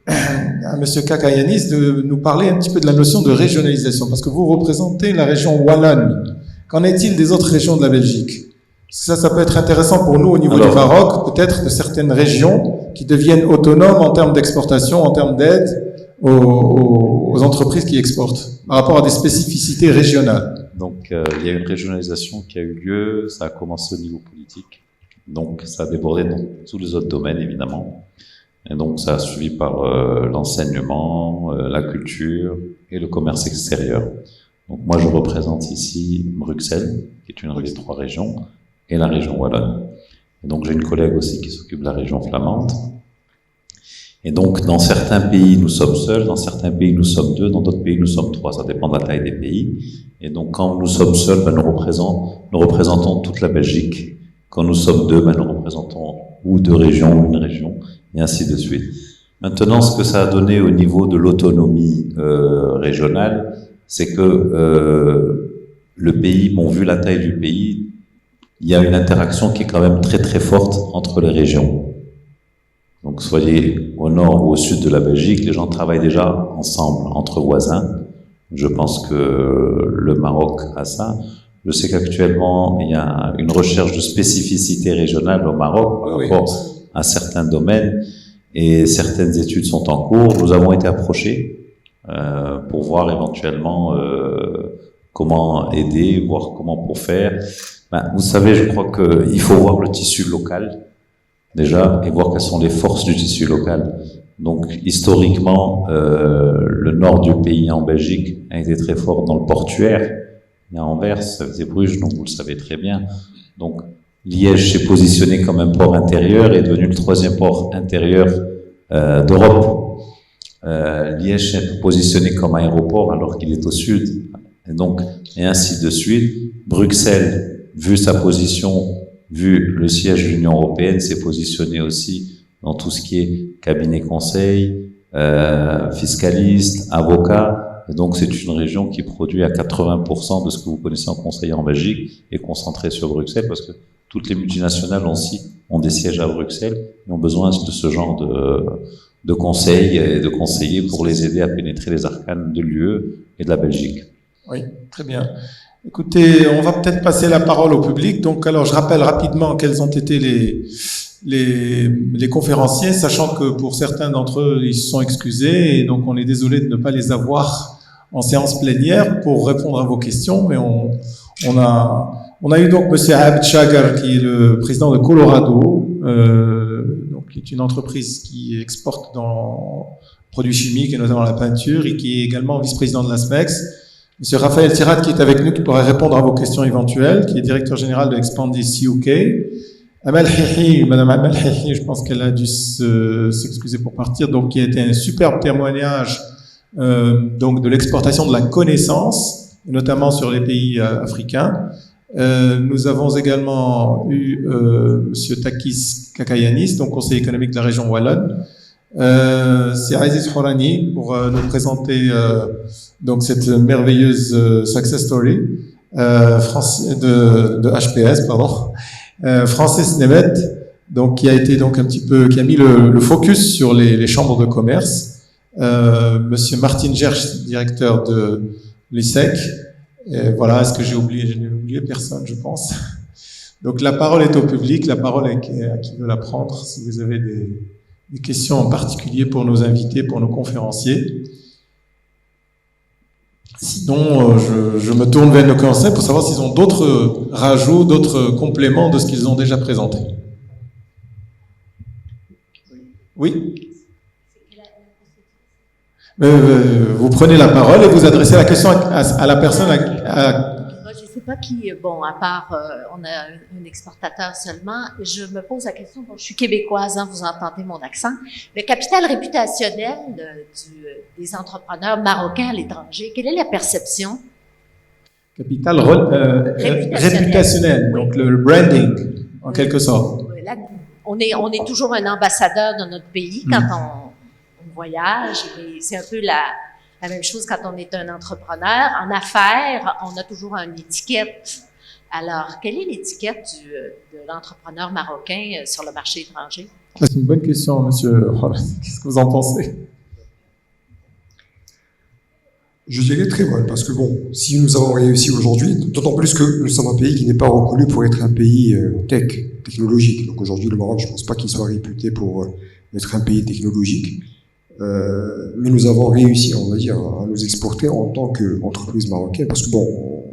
Kakayanis de nous parler un petit peu de la notion de régionalisation, parce que vous représentez la région wallonne. Qu'en est-il des autres régions de la Belgique? Ça peut être intéressant pour nous au niveau du Maroc, peut-être de certaines régions qui deviennent autonomes en termes d'exportation, en termes d'aide aux entreprises qui exportent, par rapport à des spécificités régionales. Donc, il y a une régionalisation qui a eu lieu, ça a commencé au niveau politique, donc ça a débordé dans tous les autres domaines, évidemment. Et donc, ça a suivi par l'enseignement, la culture et le commerce extérieur. Donc, moi, je représente ici Bruxelles, qui est une des 3 régions, et la région wallonne. Et donc, j'ai une collègue aussi qui s'occupe de la région flamande. Et donc, dans certains pays, nous sommes seuls, dans certains pays, nous sommes 2, dans d'autres pays, nous sommes 3. Ça dépend de la taille des pays. Et donc, quand nous sommes seuls, nous représentons toute la Belgique. Quand nous sommes 2, nous représentons ou 2 régions, ou une région, et ainsi de suite. Maintenant, ce que ça a donné au niveau de l'autonomie régionale, c'est que le pays, vu la taille du pays, il y a une interaction qui est quand même très très forte entre les régions. Donc, soyez au nord ou au sud de la Belgique, les gens travaillent déjà ensemble, entre voisins. Je pense que le Maroc a ça. Je sais qu'actuellement, il y a une recherche de spécificité régionale au Maroc par rapport à certains domaines, et certaines études sont en cours. Nous avons été approchés pour voir éventuellement comment aider, voir comment pour faire. Vous savez, je crois qu'il faut voir le tissu local déjà et voir quelles sont les forces du tissu local. Donc historiquement, le nord du pays en Belgique a été très fort dans le portuaire. Il y a Anvers, ça faisait Bruges, donc vous le savez très bien. Donc Liège s'est positionné comme un port intérieur et est devenu le 3e port intérieur d'Europe. Liège s'est positionné comme aéroport alors qu'il est au sud. Et ainsi de suite. Bruxelles, vu sa position, vu le siège de l'Union européenne, s'est positionné aussi dans tout ce qui est cabinet conseil, fiscaliste, avocat. Et donc c'est une région qui produit à 80% de ce que vous connaissez en conseil en Belgique et concentrée sur Bruxelles, parce que toutes les multinationales ont des sièges à Bruxelles et ont besoin de ce genre de conseils et de conseillers pour les aider à pénétrer les arcanes de l'UE et de la Belgique. Oui, très bien. Écoutez, on va peut-être passer la parole au public. Donc, alors, je rappelle rapidement quels ont été les conférenciers, sachant que pour certains d'entre eux, ils se sont excusés, et donc on est désolé de ne pas les avoir en séance plénière pour répondre à vos questions, mais on a eu donc Monsieur Abd Shagar, qui est le président de Colorado, donc qui est une entreprise qui exporte dans produits chimiques et notamment la peinture, et qui est également vice-président de l'ASMEX. Monsieur Raphaël Tirat, qui est avec nous, qui pourrait répondre à vos questions éventuelles, qui est directeur général de Expandis UK. Amal Hihi, Madame Amal Hihi, je pense qu'elle a dû s'excuser pour partir, donc qui a été un superbe témoignage donc de l'exportation de la connaissance, notamment sur les pays africains. Nous avons également eu Monsieur Takis Kakayanis, donc conseiller économique de la région wallonne. C'est Aziz Hourani pour nous présenter donc cette merveilleuse success story de HPS, pardon. Francis Nemet, donc qui a été donc qui a mis le focus sur les chambres de commerce. Monsieur Martin Gersch, directeur de l'ISEC. Voilà, est-ce que j'ai oublié personne, je pense. Donc la parole est au public, la parole est à qui veut la prendre, si vous avez des questions en particulier pour nos invités, pour nos conférenciers. Sinon, je me tourne vers nos conseils pour savoir s'ils ont d'autres rajouts, d'autres compléments de ce qu'ils ont déjà présenté. Oui. Vous prenez la parole et vous adressez la question à la personne. Moi, je ne sais pas qui, bon, à part, on a un exportateur seulement, je me pose la question, bon, je suis québécoise, hein, vous entendez mon accent, le capital réputationnel des entrepreneurs marocains à l'étranger, quelle est la perception? Capital réputationnel, donc le branding, en quelque sorte. Là, on est toujours un ambassadeur de notre pays quand on voyage, et c'est un peu la même chose quand on est un entrepreneur. En affaires, on a toujours une étiquette. Alors, quelle est l'étiquette de l'entrepreneur marocain sur le marché étranger? C'est une bonne question, monsieur. Qu'est-ce que vous en pensez? Je dirais très bonne, parce que bon, si nous avons réussi aujourd'hui, d'autant plus que nous sommes un pays qui n'est pas reconnu pour être un pays technologique. Donc aujourd'hui, le Maroc, je ne pense pas qu'il soit réputé pour être un pays technologique. Mais nous avons réussi, on va dire, à nous exporter en tant qu'entreprise marocaine, parce que bon,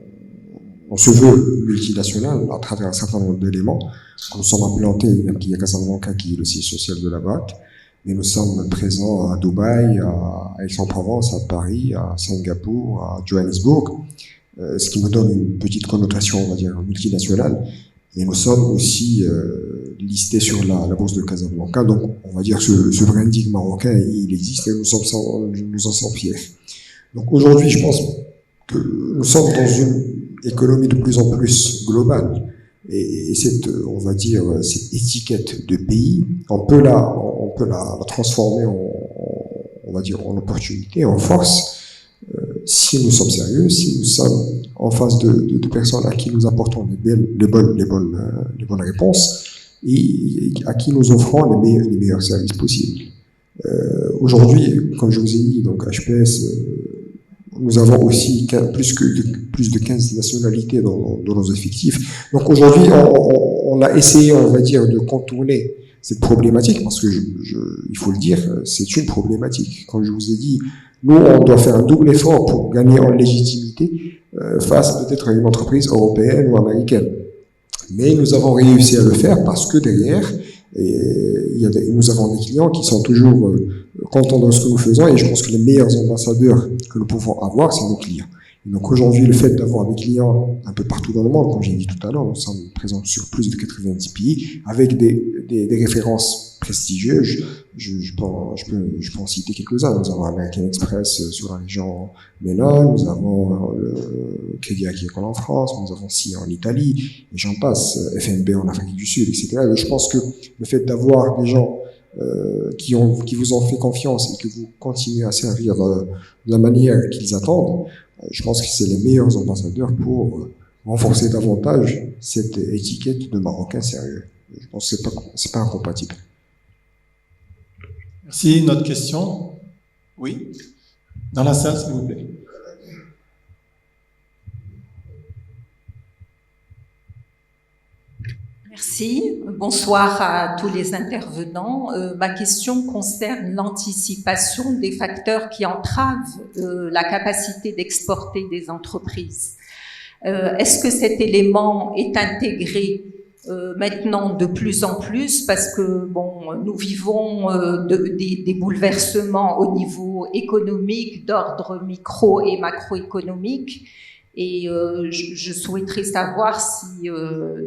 on se veut multinational à travers un certain nombre d'éléments. Nous sommes implantés, il y a Casablanca qui est le siège social de la BAC, mais nous sommes présents à Dubaï, à Aix-en-Provence, à Paris, à Singapour, à Johannesburg, ce qui nous donne une petite connotation, on va dire, multinationale. Et nous sommes aussi listés sur la bourse de Casablanca, donc on va dire que ce branding marocain, il existe et nous en sommes fiers. Donc aujourd'hui, je pense que nous sommes dans une économie de plus en plus globale, et cette, on va dire, cette étiquette de pays, on peut la transformer on va dire, en opportunité, en force, si nous sommes sérieux, si nous sommes en face de personnes à qui nous apportons les bonnes réponses et à qui nous offrons les meilleurs services possibles. Aujourd'hui, comme je vous ai dit, donc HPS, nous avons aussi plus de 15 nationalités dans nos effectifs. Donc aujourd'hui, on a essayé, on va dire, de contourner cette problématique, parce que il faut le dire, c'est une problématique. Comme je vous ai dit, nous, on doit faire un double effort pour gagner en légitimité face peut-être à une entreprise européenne ou américaine. Mais nous avons réussi à le faire parce que derrière, nous avons des clients qui sont toujours contents de ce que nous faisons, et je pense que les meilleurs ambassadeurs que nous pouvons avoir, c'est nos clients. Et donc aujourd'hui, le fait d'avoir des clients un peu partout dans le monde, comme j'ai dit tout à l'heure, nous sommes présents sur plus de 90 pays, avec des références prestigieuses. Je peux en citer quelques-uns. Nous avons American Express sur la région Ménon, nous avons le Crédit Agricole en France, nous avons SIA en Italie, et j'en passe, FNB en Afrique du Sud, etc. Et je pense que le fait d'avoir des gens qui vous ont fait confiance et que vous continuez à servir de la manière qu'ils attendent, je pense que c'est les meilleurs ambassadeurs pour renforcer davantage cette étiquette de Marocain sérieux. Je pense que c'est pas incompatible. Merci. Une autre question? Oui. Dans la salle, s'il vous plaît. Merci. Bonsoir à tous les intervenants. Ma question concerne l'anticipation des facteurs qui entravent la capacité d'exporter des entreprises. Est-ce que cet élément est intégré maintenant de plus en plus, parce que bon, nous vivons des bouleversements au niveau économique, d'ordre micro et macroéconomique, et je souhaiterais savoir si,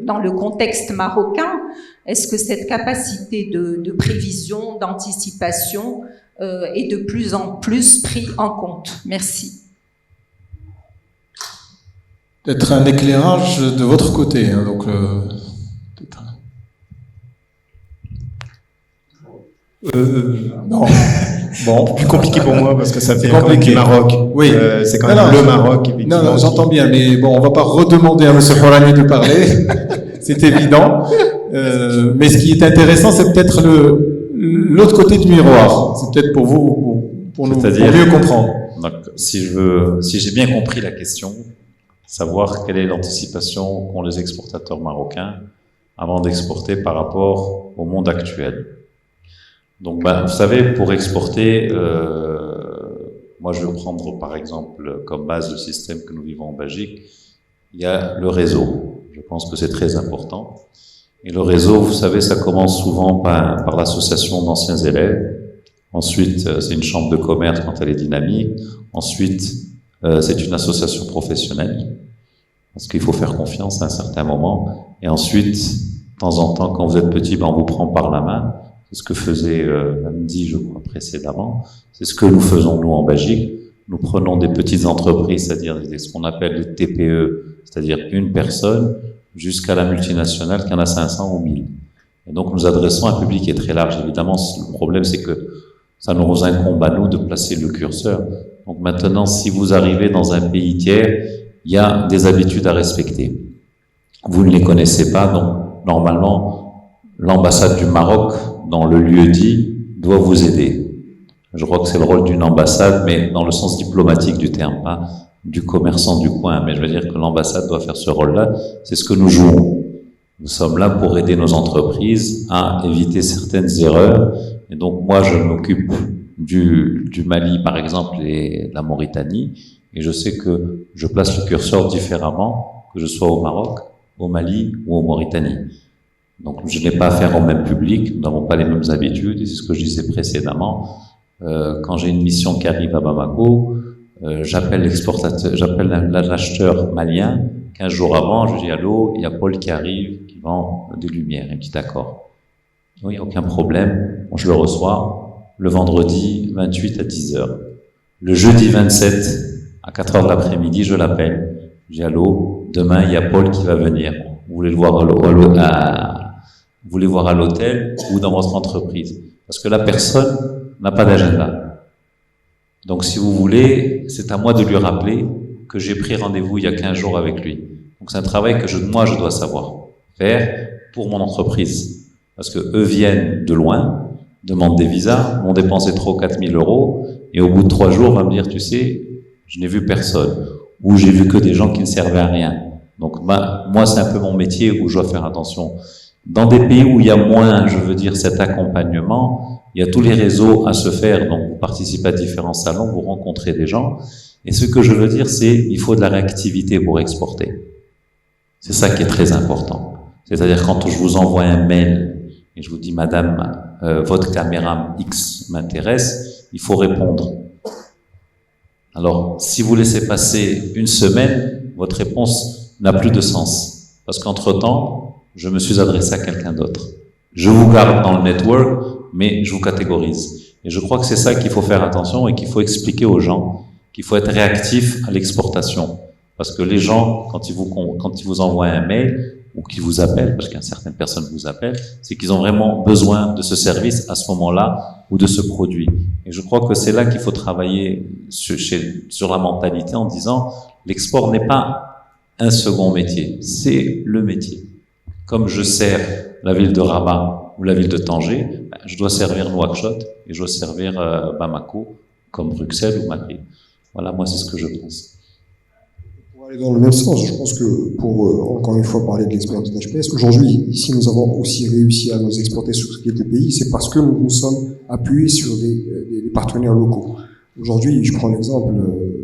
dans le contexte marocain, est-ce que cette capacité de prévision, d'anticipation est de plus en plus prise en compte? Merci. Peut-être un éclairage de votre côté, hein, donc non. Bon, plus compliqué pour moi parce que ça fait compliqué. Le Maroc. Oui, c'est quand même le Maroc. Non, j'entends bien, mais bon, on va pas redemander à M. Hourani de parler, c'est évident. Mais ce qui est intéressant, c'est peut-être l'autre côté du miroir. C'est peut-être pour vous, pour mieux comprendre. Donc, si j'ai bien compris la question, savoir quelle est l'anticipation qu'ont les exportateurs marocains avant d'exporter par rapport au monde actuel. Donc, vous savez, pour exporter, moi je vais prendre par exemple comme base le système que nous vivons en Belgique, il y a le réseau. Je pense que c'est très important. Et le réseau, vous savez, ça commence souvent par l'association d'anciens élèves. Ensuite, c'est une chambre de commerce quand elle est dynamique. Ensuite, c'est une association professionnelle, parce qu'il faut faire confiance à un certain moment. Et ensuite, de temps en temps, quand vous êtes petit, ben, on vous prend par la main. C'est ce que faisait Hamdi, je crois, précédemment. C'est ce que nous faisons, nous, en Belgique. Nous prenons des petites entreprises, c'est-à-dire ce qu'on appelle les TPE, c'est-à-dire une personne, jusqu'à la multinationale qui en a 500 ou 1000. Et donc, nous adressons un public qui est très large. Évidemment, le problème, c'est que ça nous incombe à nous de placer le curseur. Donc maintenant, si vous arrivez dans un pays tiers, il y a des habitudes à respecter. Vous ne les connaissez pas, donc normalement, l'ambassade du Maroc, dans le lieu dit, doit vous aider. Je crois que c'est le rôle d'une ambassade, mais dans le sens diplomatique du terme, pas du commerçant du coin. Mais je veux dire que l'ambassade doit faire ce rôle-là. C'est ce que nous jouons. Nous sommes là pour aider nos entreprises à éviter certaines erreurs. Et donc, moi, je m'occupe du Mali, par exemple, et de la Mauritanie. Et je sais que je place le curseur différemment, que je sois au Maroc, au Mali ou en Mauritanie. Donc, je n'ai pas affaire au même public. Nous n'avons pas les mêmes habitudes. Et c'est ce que je disais précédemment. Quand j'ai une mission qui arrive à Bamako, j'appelle l'acheteur malien. 15 jours avant, je dis allô, il y a Paul qui arrive, qui vend des lumières. Il me dit d'accord. Oui, aucun problème. Bon, je le reçois le vendredi 28 à 10h. Le jeudi 27 à 4h de l'après-midi, je l'appelle. Je dis allô, demain il y a Paul qui va venir. Vous voulez le voir à l'hôtel ou dans votre entreprise? Parce que la personne n'a pas d'agenda. Donc si vous voulez, c'est à moi de lui rappeler que j'ai pris rendez-vous il y a 15 jours avec lui. Donc c'est un travail que moi je dois savoir faire pour mon entreprise. Parce que eux viennent de loin, demandent des visas, m'ont dépensé 3 ou 4 000 euros, et au bout de 3 jours, va me dire, tu sais, je n'ai vu personne, ou j'ai vu que des gens qui ne servaient à rien. Donc moi, c'est un peu mon métier où je dois faire attention. Dans des pays où il y a moins, je veux dire, cet accompagnement, il y a tous les réseaux à se faire, donc vous participez à différents salons, vous rencontrez des gens, et ce que je veux dire, c'est il faut de la réactivité pour exporter. C'est ça qui est très important. C'est-à-dire quand je vous envoie un mail et je vous dis, madame, votre caméra X m'intéresse, il faut répondre. Alors, si vous laissez passer une semaine, votre réponse n'a plus de sens. Parce qu'entre-temps, je me suis adressé à quelqu'un d'autre. Je vous garde dans le network, mais je vous catégorise. Et je crois que c'est ça qu'il faut faire attention et qu'il faut expliquer aux gens qu'il faut être réactif à l'exportation. Parce que les gens, quand ils vous envoient un mail, ou qu'ils vous appellent, parce qu'une certaine personne vous appelle, c'est qu'ils ont vraiment besoin de ce service à ce moment-là ou de ce produit. Et je crois que c'est là qu'il faut travailler sur la mentalité en disant l'export n'est pas un second métier, c'est le métier. Comme je sers la ville de Rabat ou la ville de Tanger, je dois servir Nouakchott et je dois servir Bamako comme Bruxelles ou Madrid. Voilà, moi c'est ce que je pense. Dans le même sens, je pense que pour, encore une fois, parler de l'expérience d'HPS, aujourd'hui, ici, nous avons aussi réussi à nous exporter sur quelques pays, c'est parce que nous sommes appuyés sur des partenaires locaux. Aujourd'hui, je prends l'exemple,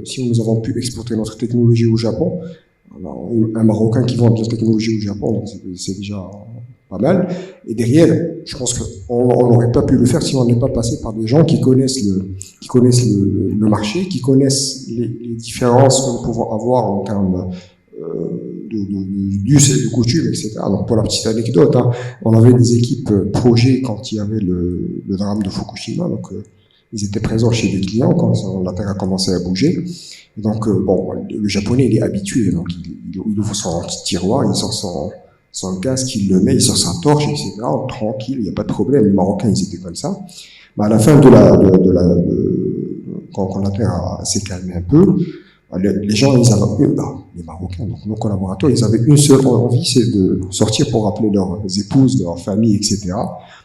si nous avons pu exporter notre technologie au Japon, un Marocain qui vend de la technologie au Japon, donc c'est déjà pas mal. Et derrière, je pense qu'on n'aurait pas pu le faire si on n'est pas passé par des gens qui connaissent le marché, qui connaissent les différences que nous pouvons avoir en termes d'us et de coutumes, etc. Donc pour la petite anecdote, on avait des équipes projets quand il y avait le drame de Fukushima, donc ils étaient présents chez des clients quand la Terre a commencé à bouger. Et donc bon, le japonais il est habitué, donc il ouvre son petit tiroir, il sort son casque, il le met, il sort sa torche, etc. Tranquille, il n'y a pas de problème. Les Marocains, ils étaient comme ça. Mais à la fin quand la Terre s'est calmée un peu, les gens, ils avaient les Marocains, donc nos collaborateurs, ils avaient une seule envie, c'est de sortir pour appeler leurs épouses, leurs familles, etc.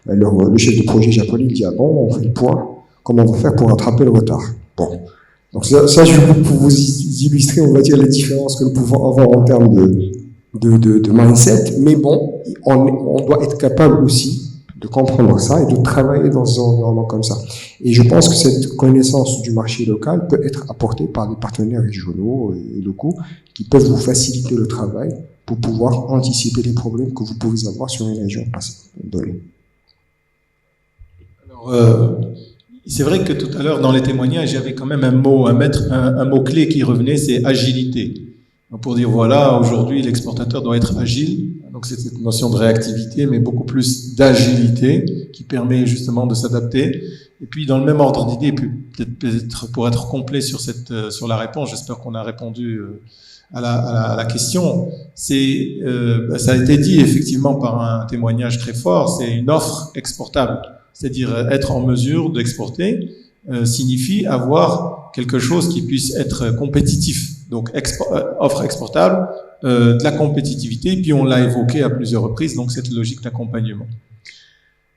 Le chef de projet japonais dit, ah bon, on fait le point, comment on va faire pour rattraper le retard? Bon. Donc ça, je vais pour vous illustrer, on va dire, les différences que nous pouvons avoir en termes de mindset, mais bon, on doit être capable aussi comprendre ça et de travailler dans un environnement comme ça. Et je pense que cette connaissance du marché local peut être apportée par des partenaires régionaux et locaux qui peuvent vous faciliter le travail pour pouvoir anticiper les problèmes que vous pouvez avoir sur une région donnée. Alors, c'est vrai que tout à l'heure, dans les témoignages, il y avait quand même un mot-clé qui revenait, c'est agilité. Donc pour dire, voilà, aujourd'hui, l'exportateur doit être agile. Donc c'est cette notion de réactivité, mais beaucoup plus d'agilité qui permet justement de s'adapter. Et puis, dans le même ordre d'idée, peut-être pour être complet sur la réponse, j'espère qu'on a répondu à la question. Ça a été dit effectivement par un témoignage très fort, c'est une offre exportable. C'est-à-dire être en mesure d'exporter signifie avoir quelque chose qui puisse être compétitif. Donc offre exportable, de la compétitivité, puis on l'a évoqué à plusieurs reprises, donc cette logique d'accompagnement.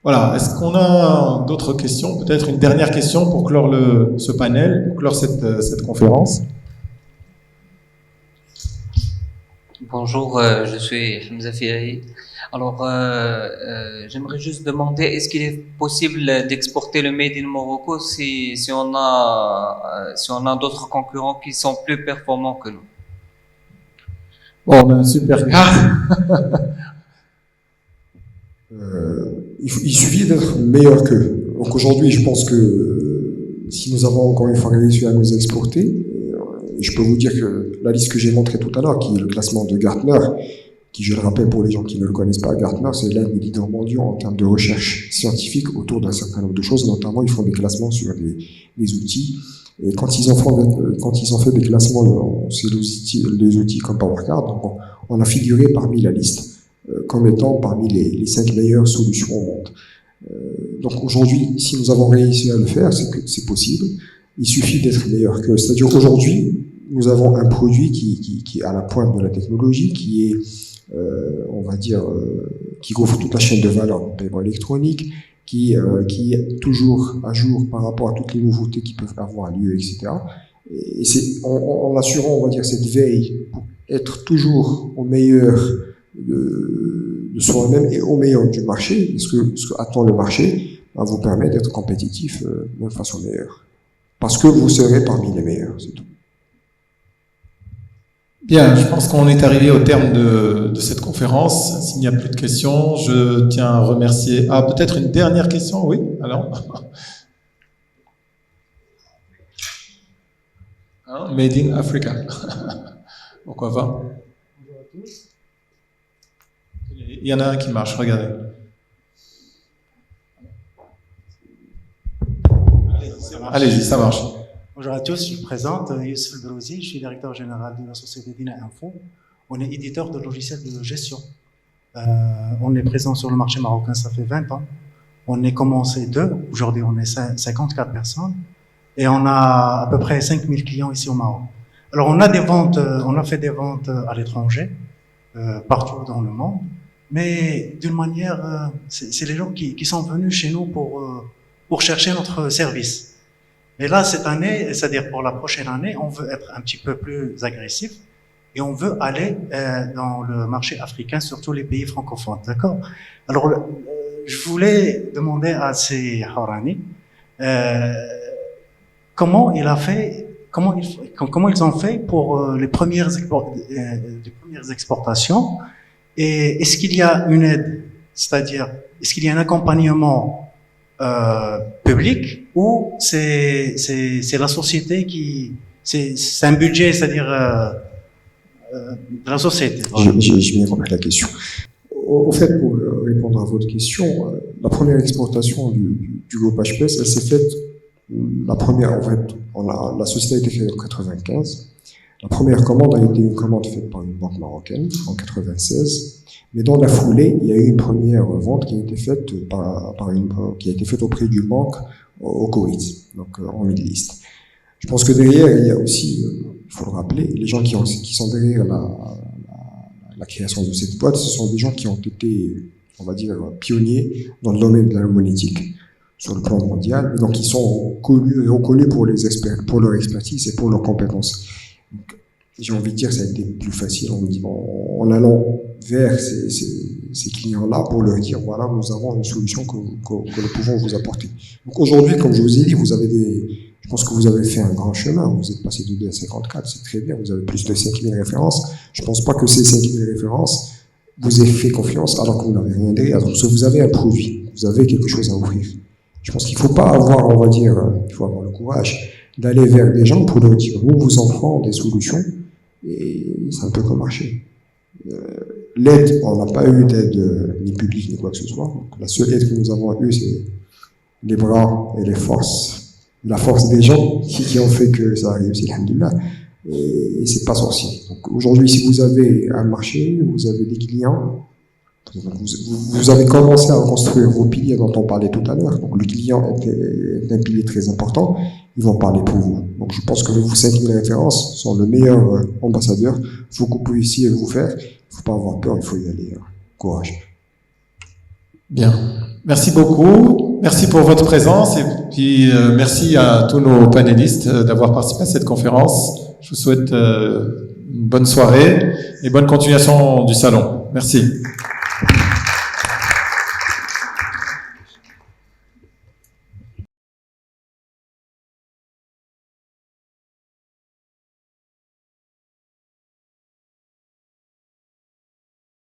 Voilà, est-ce qu'on a d'autres questions? Peut-être une dernière question pour clore ce panel, pour clore cette conférence. Bonjour, je suis Hamza Fiahi. Alors, j'aimerais juste demander, est-ce qu'il est possible d'exporter le Made in Morocco si on a d'autres concurrents qui sont plus performants que nous? Bon, on a un super cas. Il suffit d'être meilleur qu'eux. Donc aujourd'hui, je pense que si nous avons encore une fois réussi à nous exporter, je peux vous dire que la liste que j'ai montrée tout à l'heure, qui est le classement de Gartner, qui, je le rappelle pour les gens qui ne le connaissent pas, Gartner, c'est l'un des leaders mondiaux en termes de recherche scientifique autour d'un certain nombre de choses, notamment ils font des classements sur des outils. Et quand ils ont fait des classements sur les outils comme PowerCard, donc on a figuré parmi la liste comme étant parmi les 5 meilleures solutions au monde. Donc aujourd'hui, si nous avons réussi à le faire, c'est que c'est possible. Il suffit d'être meilleur que. C'est-à-dire aujourd'hui, nous avons un produit qui est à la pointe de la technologie, qui est on va dire, qui couvre toute la chaîne de valeur du paiement électronique, qui est toujours à jour par rapport à toutes les nouveautés qui peuvent avoir lieu, etc. Et c'est en assurant, on va dire, cette veille pour être toujours au meilleur de soi-même et au meilleur du marché, ce que attend le marché, va vous permettre d'être compétitif de façon meilleure. Parce que vous serez parmi les meilleurs, c'est tout. Bien, je pense qu'on est arrivé au terme de cette conférence. S'il n'y a plus de questions, je tiens à remercier... Ah, peut-être une dernière question, oui, alors. Made in Africa. Pourquoi pas? Il y en a un qui marche, regardez. Allez-y, ça marche. Bonjour à tous, je me présente, Youssef El-Brouzi, je suis directeur général de la société Dina Info. On est éditeur de logiciels de gestion. On est présent sur le marché marocain, ça fait 20 ans. On est commencé aujourd'hui on est 54 personnes et on a à peu près 5000 clients ici au Maroc. Alors on a des ventes, on a fait des ventes à l'étranger, partout dans le monde, mais d'une manière, c'est les gens qui sont venus chez nous pour chercher notre service. Mais là, cette année, c'est-à-dire pour la prochaine année, on veut être un petit peu plus agressif et on veut aller dans le marché africain, surtout les pays francophones, d'accord? Alors, je voulais demander à ces Harani comment ils ont fait pour les premières exportations et est-ce qu'il y a une aide, c'est-à-dire est-ce qu'il y a un accompagnement public ou c'est la société qui c'est un budget, c'est-à-dire de la société. Voilà. J'ai bien compris la question. Au fait, pour répondre à votre question, la première exportation du groupe HPS, elle s'est faite, la première, en fait, la société a été créée en 95. La première commande a été une commande faite par une banque marocaine en 96. Mais dans la foulée, il y a eu une première vente qui a été faite qui a été faite auprès d'une banque au Koweït, donc en Middle East. Je pense que derrière, il y a aussi, il faut le rappeler, les gens qui sont derrière la création de cette boîte, ce sont des gens qui ont été, on va dire, pionniers dans le domaine de la monétique sur le plan mondial. Donc, ils sont connus et reconnus pour leur expertise et pour leurs compétences. Donc, j'ai envie de dire que ça a été plus facile en allant vers ces clients-là pour leur dire, voilà, nous avons une solution que nous pouvons vous apporter. Donc aujourd'hui, comme je vous ai dit, je pense que vous avez fait un grand chemin. Vous êtes passé de 2 à 54, c'est très bien. Vous avez plus de 5000 références. Je ne pense pas que ces 5000 références vous aient fait confiance alors que vous n'avez rien derrière. Donc, vous avez un produit, vous avez quelque chose à offrir. Je pense qu'il ne faut pas avoir, on va dire, il faut avoir le courage d'aller vers des gens pour leur dire, nous vous offrons des solutions, et c'est un peu comme marché. L'aide, on n'a pas eu d'aide ni publique ni quoi que ce soit. Donc, la seule aide que nous avons eue, c'est les bras et les forces. La force des gens qui ont fait que ça a réussi, alhamdoulilah. Et c'est pas sorcier. Donc aujourd'hui, si vous avez un marché, vous avez des clients, vous avez commencé à construire vos piliers dont on parlait tout à l'heure. Donc le client est un pilier très important. Ils vont parler pour vous. Donc je pense que vos 5000 références sont le meilleur ambassadeur. Il faut que vous puissiez vous faire. Il ne faut pas avoir peur, il faut y aller. Courage. Bien. Merci beaucoup. Merci pour votre présence et puis merci à tous nos panélistes d'avoir participé à cette conférence. Je vous souhaite une bonne soirée et bonne continuation du salon. Merci.